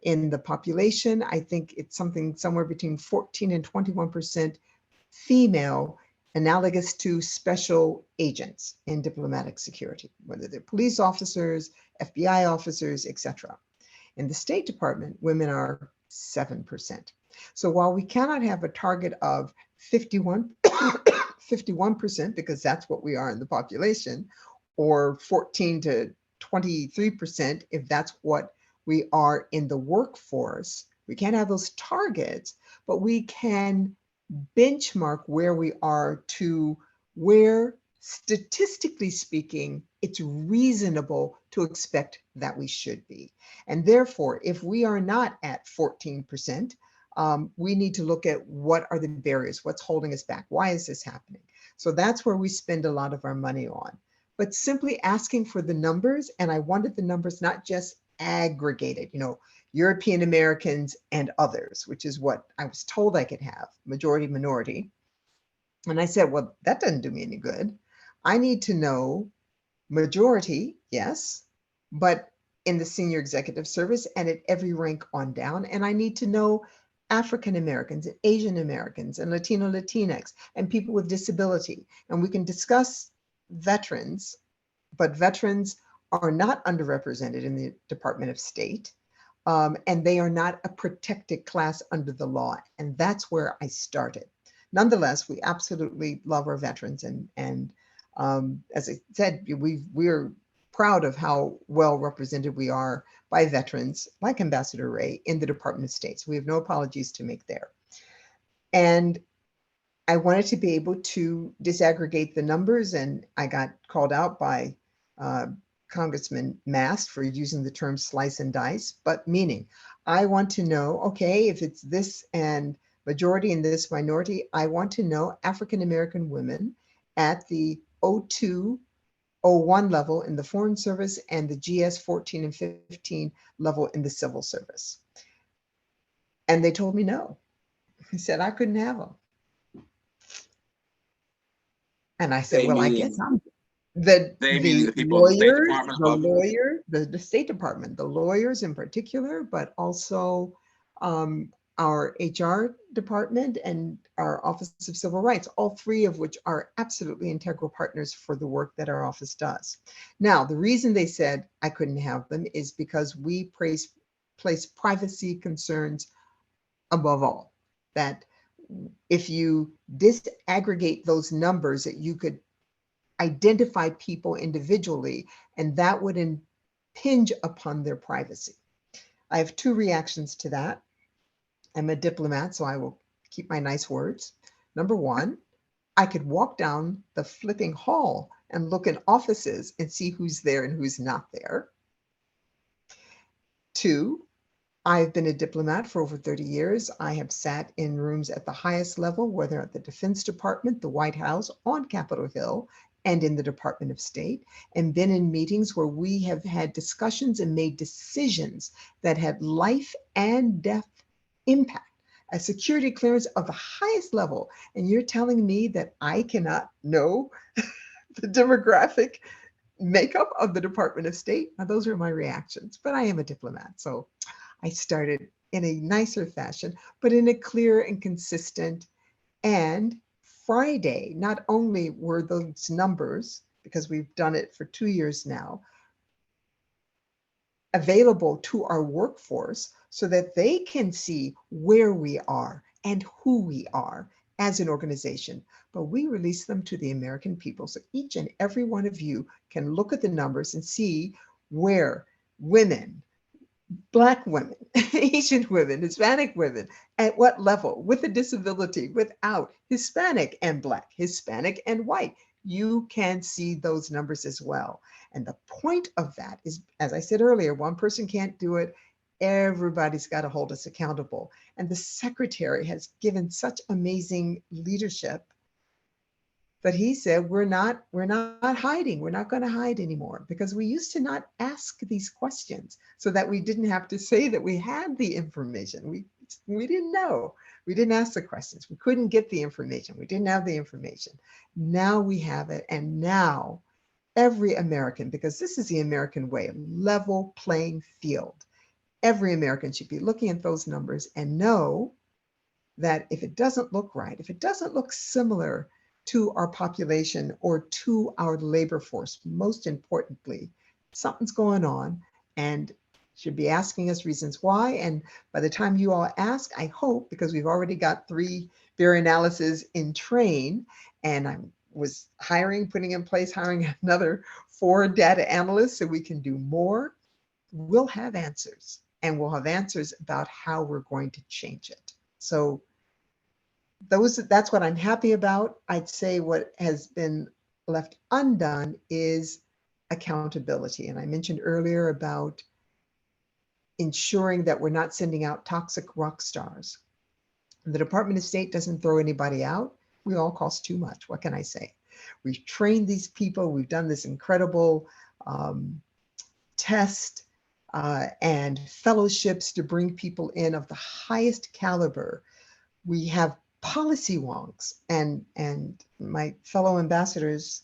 in the population, I think it's something somewhere between 14 and 21% female, analogous to special agents in diplomatic security, whether they're police officers, FBI officers, etc. In the State Department, women are 7%. So while we cannot have a target of 51% because that's what we are in the population, or 14 to 23% if that's what we are in the workforce, we can't have those targets, but we can benchmark where we are to where, statistically speaking, it's reasonable to expect that we should be. And therefore, if we are not at 14%, we need to look at what are the barriers, what's holding us back, why is this happening? So that's where we spend a lot of our money on. But simply asking for the numbers, and I wanted the numbers not just aggregated, European Americans and others, which is what I was told I could have, majority, minority. And I said, well, that doesn't do me any good. I need to know majority, yes, but in the senior executive service and at every rank on down. And I need to know African Americans and Asian Americans and Latino, Latinx and people with disability. And we can discuss veterans, but veterans are not underrepresented in the Department of State. And they are not a protected class under the law. And that's where I started. Nonetheless, we absolutely love our veterans. And as I said, we're proud of how well represented we are by veterans like Ambassador Ray in the Department of State. So we have no apologies to make there. And I wanted to be able to disaggregate the numbers, and I got called out by Congressman Mast for using the term slice and dice, but meaning I want to know, okay, if it's this and majority and this minority, I want to know African-American women at the 02, 01 level in the Foreign Service and the GS 14 and 15 level in the Civil Service. And they told me no. He said I couldn't have them. And I said, well, I guess I'm the State Department, the lawyers in particular, but also our HR department and our Office of Civil Rights, all three of which are absolutely integral partners for the work that our office does. Now, the reason they said I couldn't have them is because we place privacy concerns above all. That if you disaggregate those numbers, that you could identify people individually, and that would impinge upon their privacy. I have two reactions to that. I'm a diplomat, so I will keep my nice words. Number one, I could walk down the flipping hall and look in offices and see who's there and who's not there. Two, I've been a diplomat for over 30 years. I have sat in rooms at the highest level, whether at the Defense Department, the White House, on Capitol Hill, and in the Department of State, and been in meetings where we have had discussions and made decisions that had life and death impact, a security clearance of the highest level. And you're telling me that I cannot know the demographic makeup of the Department of State? Now, those are my reactions, but I am a diplomat. So I started in a nicer fashion, but in a clear and consistent. And Friday, not only were those numbers, because we've done it for 2 years now, available to our workforce so that they can see where we are and who we are as an organization, but we release them to the American people. So each and every one of you can look at the numbers and see where women, Black women, Asian women, Hispanic women, at what level, with a disability, without, Hispanic and Black, Hispanic and white. You can see those numbers as well. And the point of that is, as I said earlier, one person can't do it. Everybody's got to hold us accountable. And the secretary has given such amazing leadership that he said, we're not hiding. We're not going to hide anymore, because we used to not ask these questions so that we didn't have to say that we had the information. We didn't know. We didn't ask the questions. We couldn't get the information. We didn't have the information. Now we have it. And now every American, because this is the American way, level playing field. Every American should be looking at those numbers and know that if it doesn't look right, if it doesn't look similar to our population or to our labor force, most importantly, something's going on, and should be asking us reasons why. And by the time you all ask, I hope, because we've already got 3 very analyses in train, and I was putting in place, hiring another 4 data analysts so we can do more, we'll have answers, and we'll have answers about how we're going to change it. So that's what I'm happy about. I'd say what has been left undone is accountability. And I mentioned earlier about ensuring that we're not sending out toxic rock stars. The Department of State doesn't throw anybody out. We all cost too much. What can I say? We've trained these people. We've done this incredible test and fellowships to bring people in of the highest caliber. We have policy wonks, and my fellow ambassadors,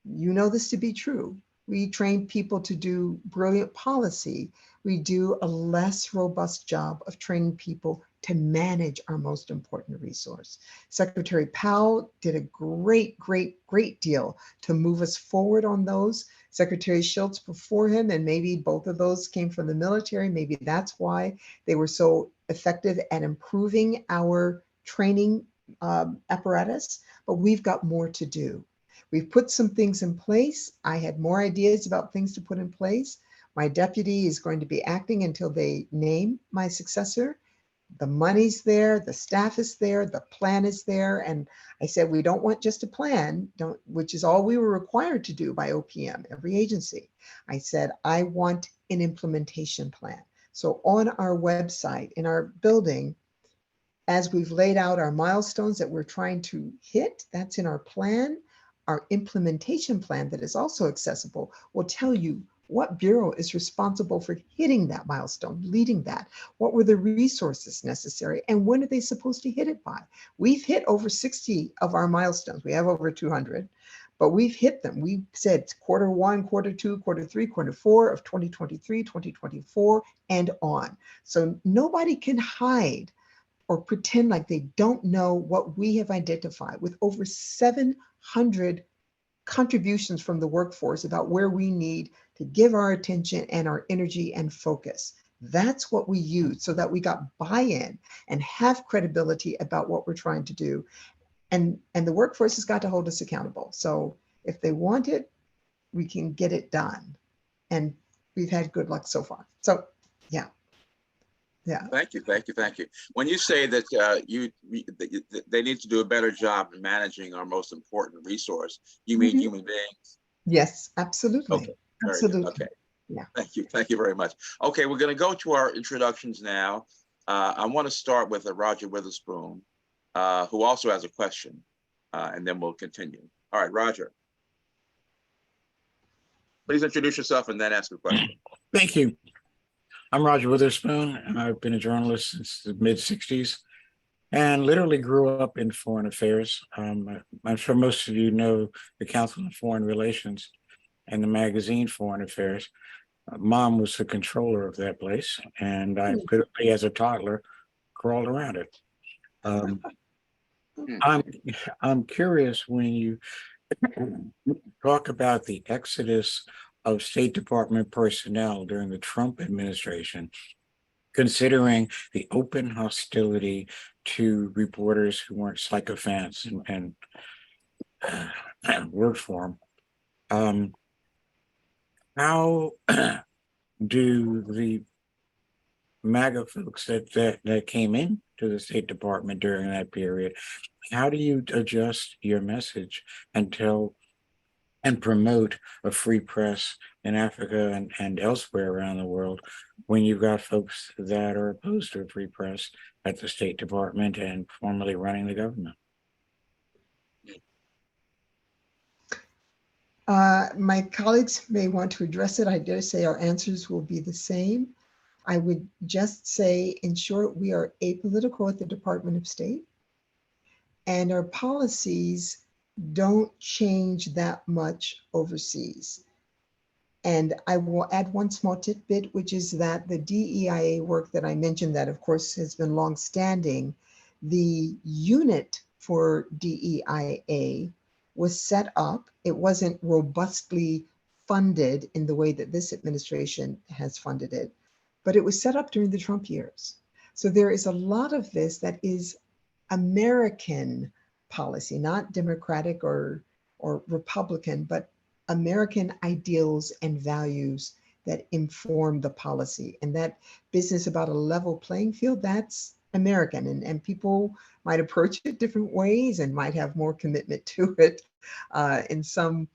you know this to be true. We train people to do brilliant policy. We do a less robust job of training people to manage our most important resource. Secretary Powell did a great deal to move us forward on those. Secretary Schultz before him, and maybe both of those came from the military. Maybe that's why they were so effective at improving our training apparatus, but we've got more to do. We've put some things in place. I had more ideas about things to put in place. My deputy is going to be acting until they name my successor. The money's there, the staff is there, the plan is there. And I said, we don't want just a plan, which is all we were required to do by OPM, every agency. I said, I want an implementation plan. So on our website, in our building, as we've laid out our milestones that we're trying to hit, that's in our plan. Our implementation plan that is also accessible will tell you what bureau is responsible for hitting that milestone, leading that. What were the resources necessary, and when are they supposed to hit it by? We've hit over 60 of our milestones. We have over 200, but we've hit them. We said Q1, Q2, Q3, Q4 of 2023, 2024, and on. So nobody can hide or pretend like they don't know what we have identified with over 700 contributions from the workforce about where we need to give our attention and our energy and focus. That's what we use so that we got buy-in and have credibility about what we're trying to do. And the workforce has got to hold us accountable. So if they want it, we can get it done. And we've had good luck so far. So yeah. Yeah. Thank you. When you say that they need to do a better job in managing our most important resource, you mean human beings? Yes, absolutely. Okay. Very good. Okay. Yeah. Thank you very much. Okay, we're going to go to our introductions now. I want to start with Roger Witherspoon, who also has a question, and then we'll continue. All right, Roger. Please introduce yourself and then ask a question. Thank you. I'm Roger Witherspoon, and I've been a journalist since the mid-'60s and literally grew up in foreign affairs. I'm sure most of you know the Council on Foreign Relations and the magazine Foreign Affairs. Mom was the controller of that place, and I literally, as a toddler, crawled around it. I'm curious when you talk about the exodus of State Department personnel during the Trump administration, considering the open hostility to reporters who weren't sycophants and worked for them. How do the MAGA folks that came into the State Department during that period, how do you adjust your message and tell and promote a free press in Africa and elsewhere around the world when you've got folks that are opposed to a free press at the State Department and formally running the government? My colleagues may want to address it. I dare say our answers will be the same. I would just say, in short, we are apolitical at the Department of State, and our policies don't change that much overseas. And I will add one small tidbit, which is that the DEIA work that I mentioned, that of course has been longstanding, the unit for DEIA was set up. It wasn't robustly funded in the way that this administration has funded it, but it was set up during the Trump years. So there is a lot of this that is American policy, not Democratic or Republican, but American ideals and values that inform the policy. And that business about a level playing field, that's American. And people might approach it different ways and might have more commitment to it in some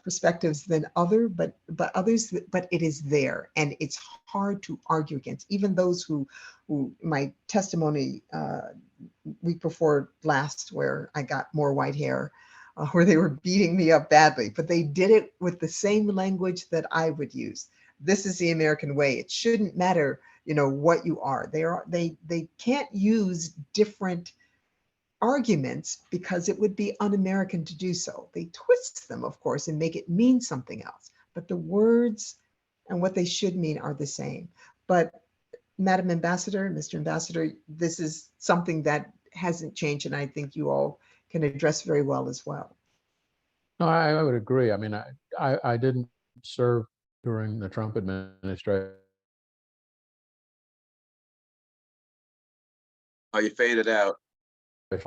perspectives than others, but it is there, and it's hard to argue against. Even those who my testimony week before last, where I got more white hair, where they were beating me up badly, but they did it with the same language that I would use. This is the American way. It shouldn't matter, what you are. They can't use different arguments because it would be un-American to do so. They twist them, of course, and make it mean something else. But the words and what they should mean are the same. But Madam Ambassador, Mr. Ambassador, this is something that hasn't changed, and I think you all can address very well as well. No, I would agree. I mean, I didn't serve during the Trump administration. Oh, you faded out.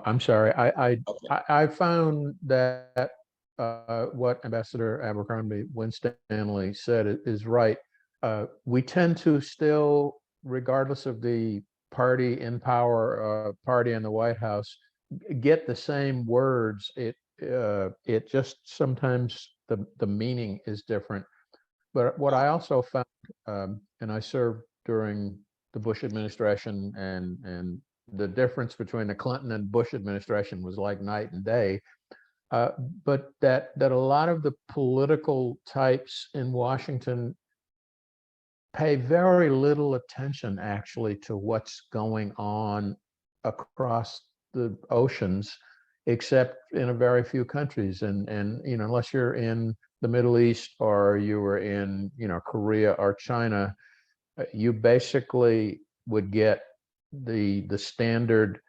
I'm sorry. Okay. I found that what Ambassador Abercrombie-Winstanley said is right. We tend to still, regardless of the party in power, party in the White House, get the same words. It just sometimes the meaning is different. But what I also found, and I served during the Bush administration, and the difference between the Clinton and Bush administration was like night and day. But that a lot of the political types in Washington pay very little attention actually to what's going on across the oceans, except in a very few countries. And unless you're in the Middle East or you were in Korea or China, you basically would get the standard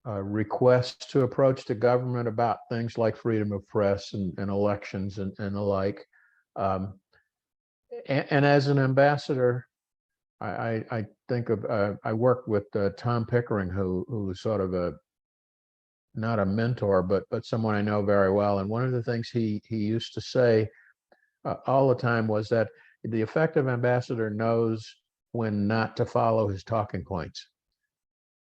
requests to approach the government about things like freedom of press and elections and the like. And as an ambassador, I think of I worked with Tom Pickering, who was sort of not a mentor, but someone I know very well. And one of the things he used to say all the time was that the effective ambassador knows when not to follow his talking points.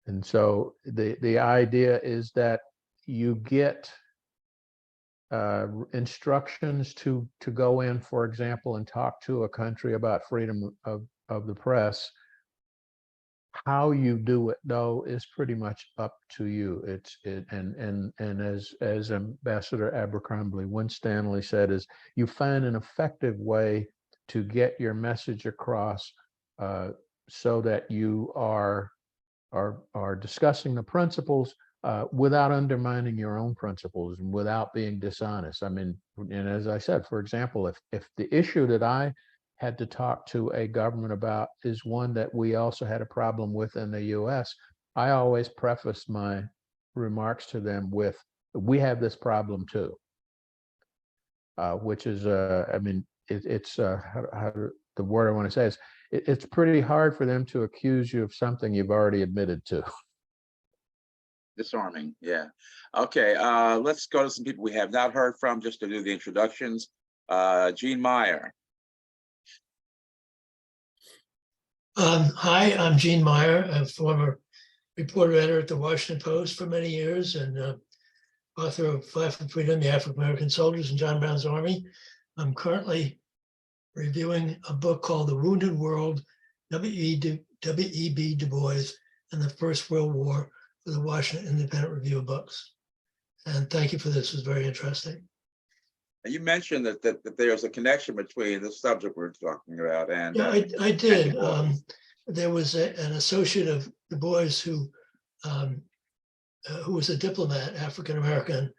And so the idea is that you get instructions to go in, for example, and talk to a country about freedom of the press. How you do it, though, is pretty much up to you. And as Ambassador Abercrombie-Winstanley said, is you find an effective way to get your message across so that you are discussing the principles without undermining your own principles and without being dishonest. I mean, and as I said, for example, if the issue that I had to talk to a government about is one that we also had a problem with in the US, I always preface my remarks to them with, we have this problem too, which is, I mean, it's the word I want to say is, it's pretty hard for them to accuse you of something you've already admitted to. Disarming, yeah. Okay, let's go to some people we have not heard from just to do the introductions. Jean Meyer. Hi, I'm Gene Meyer, a former reporter editor at the Washington Post for many years and author of Fight for Freedom, the African American Soldiers in John Brown's Army. I'm currently reviewing a book called The Wounded World, W.E.B. Du Bois and the First World War for the Washington Independent Review of Books. And thank you for this, it was very interesting. You mentioned that there's a connection between the subject we're talking about and yeah, I did. There was an associate of Du Bois who was a diplomat, African American,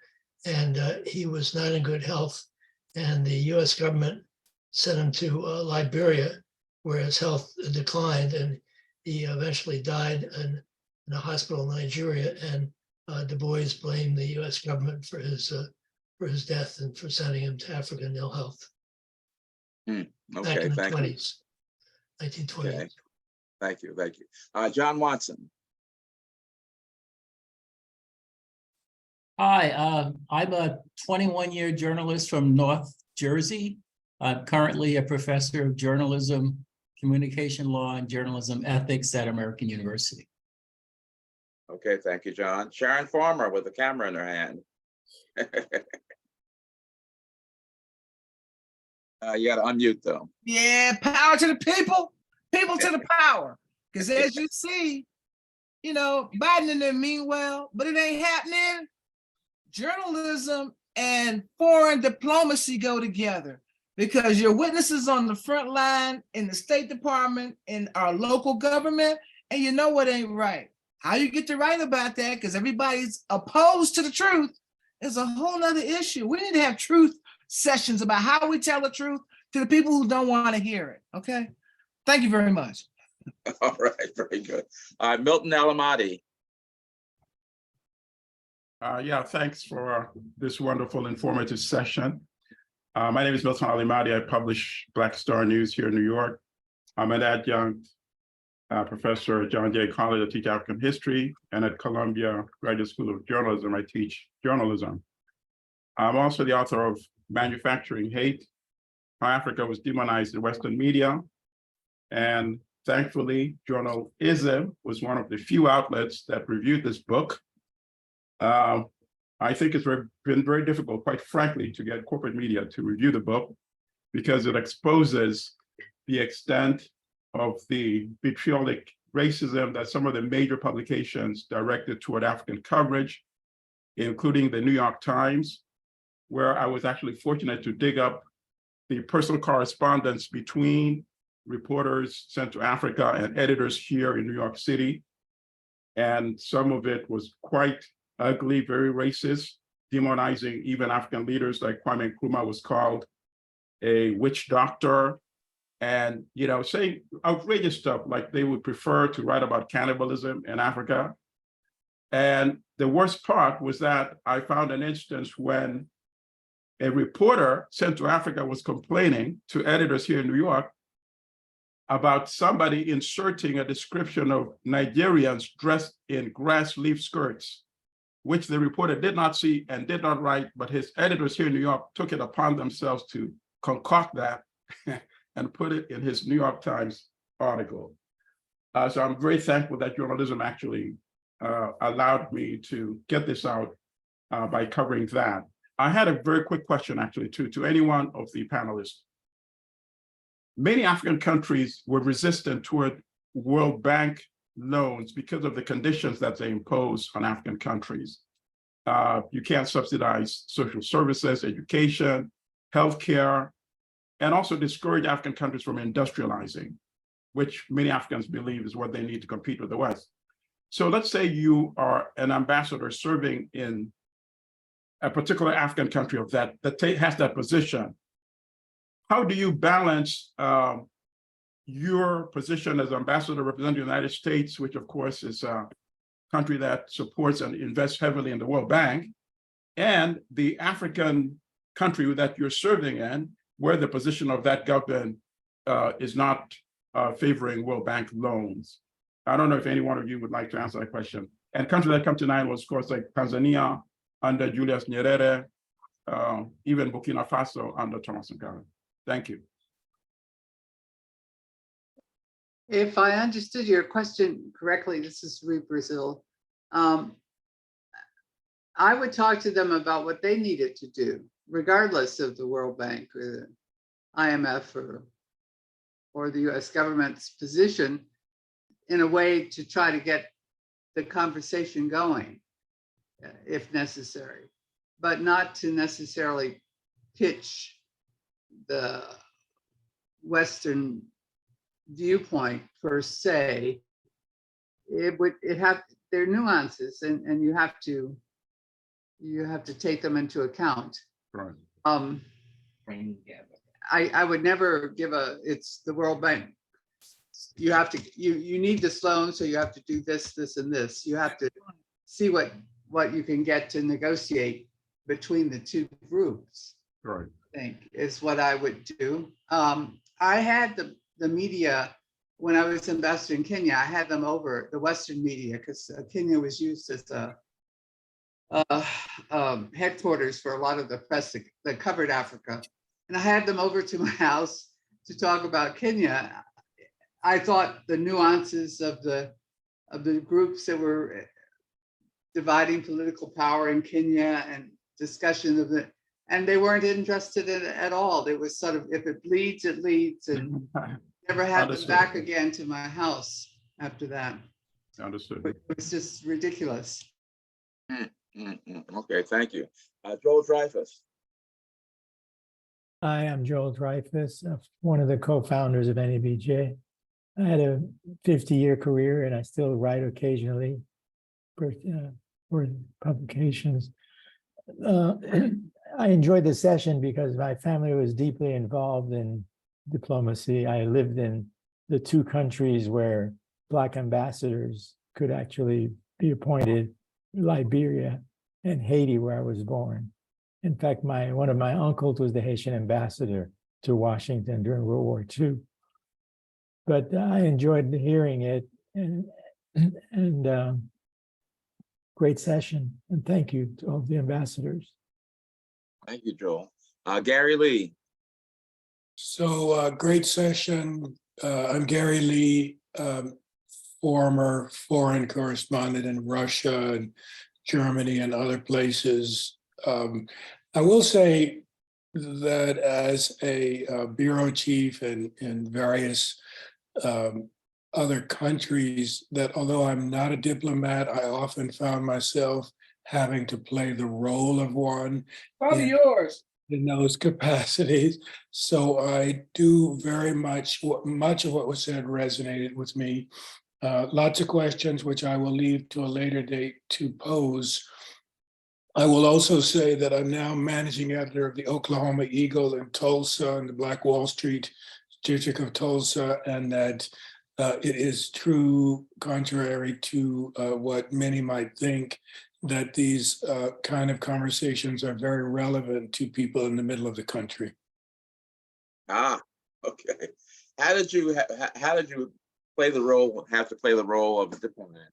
and he was not in good health. And the US government sent him to Liberia, where his health declined, and he eventually died in a hospital in Nigeria. And Du Bois blamed the US government for his death and for sending him to Africa in ill health. Back Okay, in the thank you. 20s, 1920s. Okay. Thank you, thank you. John Watson. Hi, I'm a 21-year journalist from North Jersey. I'm currently a professor of journalism, communication law, and journalism ethics at American University. Okay, thank you, John. Sharon Farmer with a camera in her hand. You got to unmute though. Yeah, power to the people, people to the power. Because as you see, you know, Biden and them mean well, but it ain't happening. Journalism and foreign diplomacy go together because your witnesses on the front line in the State Department, in our local government, and you know what ain't right. How you get to write about that, because everybody's opposed to the truth, is a whole nother issue. We need to have truth sessions about how we tell the truth to the people who don't want to hear it, okay? Thank you very much. All right, very good. Milton Alamati. Yeah, thanks for this wonderful, informative session. My name is Milton Alamati. I publish Black Star News here in New York. I'm an adjunct professor at John Jay College. I teach African history, and at Columbia Graduate School of Journalism, I teach journalism. I'm also the author of Manufacturing Hate, How Africa Was Demonized in Western Media. And thankfully, Journal-ism was one of the few outlets that reviewed this book. I think it's been very difficult, quite frankly, to get corporate media to review the book because it exposes the extent of the vitriolic racism that some of the major publications directed toward African coverage, including the New York Times, where I was actually fortunate to dig up the personal correspondence between reporters sent to Africa and editors here in New York City. And some of it was quite ugly, very racist, demonizing even African leaders, like Kwame Nkrumah was called a witch doctor, and saying outrageous stuff like they would prefer to write about cannibalism in Africa. And the worst part was that I found an instance when a reporter sent to Africa was complaining to editors here in New York about somebody inserting a description of Nigerians dressed in grass leaf skirts, which the reporter did not see and did not write, but his editors here in New York took it upon themselves to concoct that and put it in his New York Times article. So I'm very thankful that journalism actually allowed me to get this out by covering that. I had a very quick question actually to any one of the panelists. Many African countries were resistant toward World Bank loans because of the conditions that they impose on African countries. You can't subsidize social services, education, healthcare, and also discourage African countries from industrializing, which many Africans believe is what they need to compete with the West. So let's say you are an ambassador serving in a particular African country of that has that position. How do you balance your position as ambassador representing the United States, which of course is a country that supports and invests heavily in the World Bank, and the African country that you're serving in, where the position of that government is not favoring World Bank loans? I don't know if any one of you would like to answer that question. And countries that come to mind was, of course, like Tanzania under Julius Nyerere, even Burkina Faso under Thomas Sankara. Thank you. If I understood your question correctly, this is Ruth Brazil. I would talk to them about what they needed to do, regardless of the World Bank or the IMF or the US government's position, in a way to try to get the conversation going, if necessary, but not to necessarily pitch the Western viewpoint per se. There are nuances, and you have to you have to take them into account. Right. I would never give it's the World Bank. You have to, you need this loan, so you have to do this, this, and this. You have to see what you can get to negotiate between the two groups. Right. I think is what I would do. I had the media when I was ambassador in Kenya. I had them over, the Western media, because Kenya was used as a headquarters for a lot of the press that covered Africa. And I had them over to my house to talk about Kenya. I thought the nuances of the groups that were dividing political power in Kenya and discussion of it, and they weren't interested in it at all. It was sort of, if it bleeds, it leads, and never had them back again to my house after that. Understood. It was just ridiculous. Okay, thank you. Joel Dreyfus. Hi, I'm Joel Dreyfus, one of the co-founders of NABJ. I had a 50-year career and I still write occasionally for publications. I enjoyed the session because my family was deeply involved in diplomacy. I lived in the two countries where Black ambassadors could actually be appointed, Liberia and Haiti, where I was born. In fact, one of my uncles was the Haitian ambassador to Washington during World War II. But I enjoyed hearing it, and great session. And thank you to all the ambassadors. Thank you, Joel. Gary Lee. So great session. I'm Gary Lee, former foreign correspondent in Russia and Germany and other places. I will say that as a bureau chief in various other countries, that although I'm not a diplomat, I often found myself having to play the role of one. Probably yours. In those capacities. So I do very much of what was said resonated with me. Lots of questions, which I will leave to a later date to pose. I will also say that I'm now managing editor of the Oklahoma Eagle in Tulsa and the Black Wall Street district of Tulsa, and that it is true, contrary to what many might think, that these kind of conversations are very relevant to people in the middle of the country. Ah, okay. How did you play the role? Have to play the role of a diplomat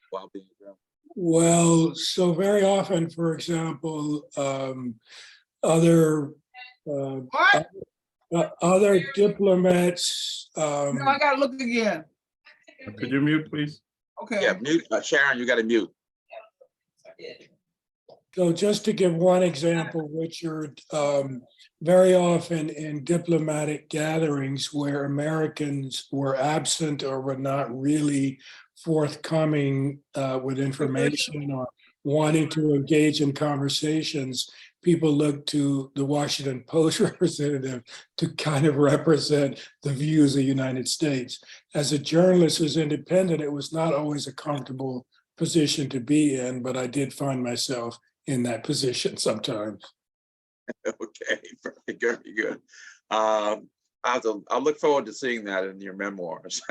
while being a journalist? Well, so very often, for example, other diplomats. No, I gotta look again. Could you mute, please? Okay. Yeah, mute. Sharon, you got to mute. So just to give one example, Richard, very often in diplomatic gatherings where Americans were absent or were not really forthcoming with information or wanting to engage in conversations, people look to the Washington Post representative to kind of represent the views of the United States. As a journalist who's independent, it was not always a comfortable position to be in, but I did find myself in that position sometimes. Okay, very good. I'll look forward to seeing that in your memoirs.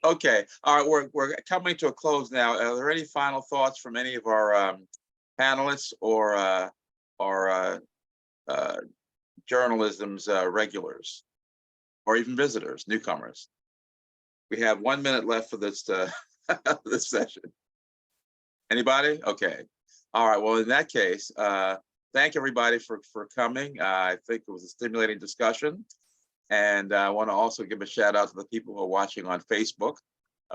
Okay, all right, we're coming to a close now. Are there any final thoughts from any of our panelists or journalism's regulars, or even visitors, newcomers? We have 1 minute left for this this session. Anybody? Okay. All right. Well, in that case, thank everybody for coming. I think it was a stimulating discussion. And I want to also give a shout out to the people who are watching on Facebook.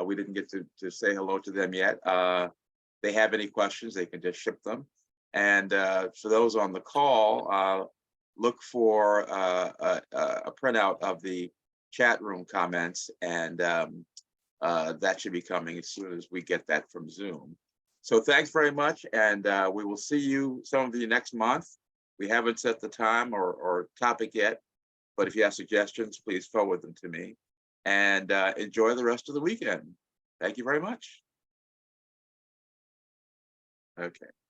We didn't get to say hello to them yet. They have any questions, they can just ship them. And for those on the call, look for a printout of the chat room comments, and that should be coming as soon as we get that from Zoom. So thanks very much, and we will see you, some of you, next month. We haven't set the time or topic yet, but if you have suggestions, please forward them to me. And enjoy the rest of the weekend. Thank you very much. Okay.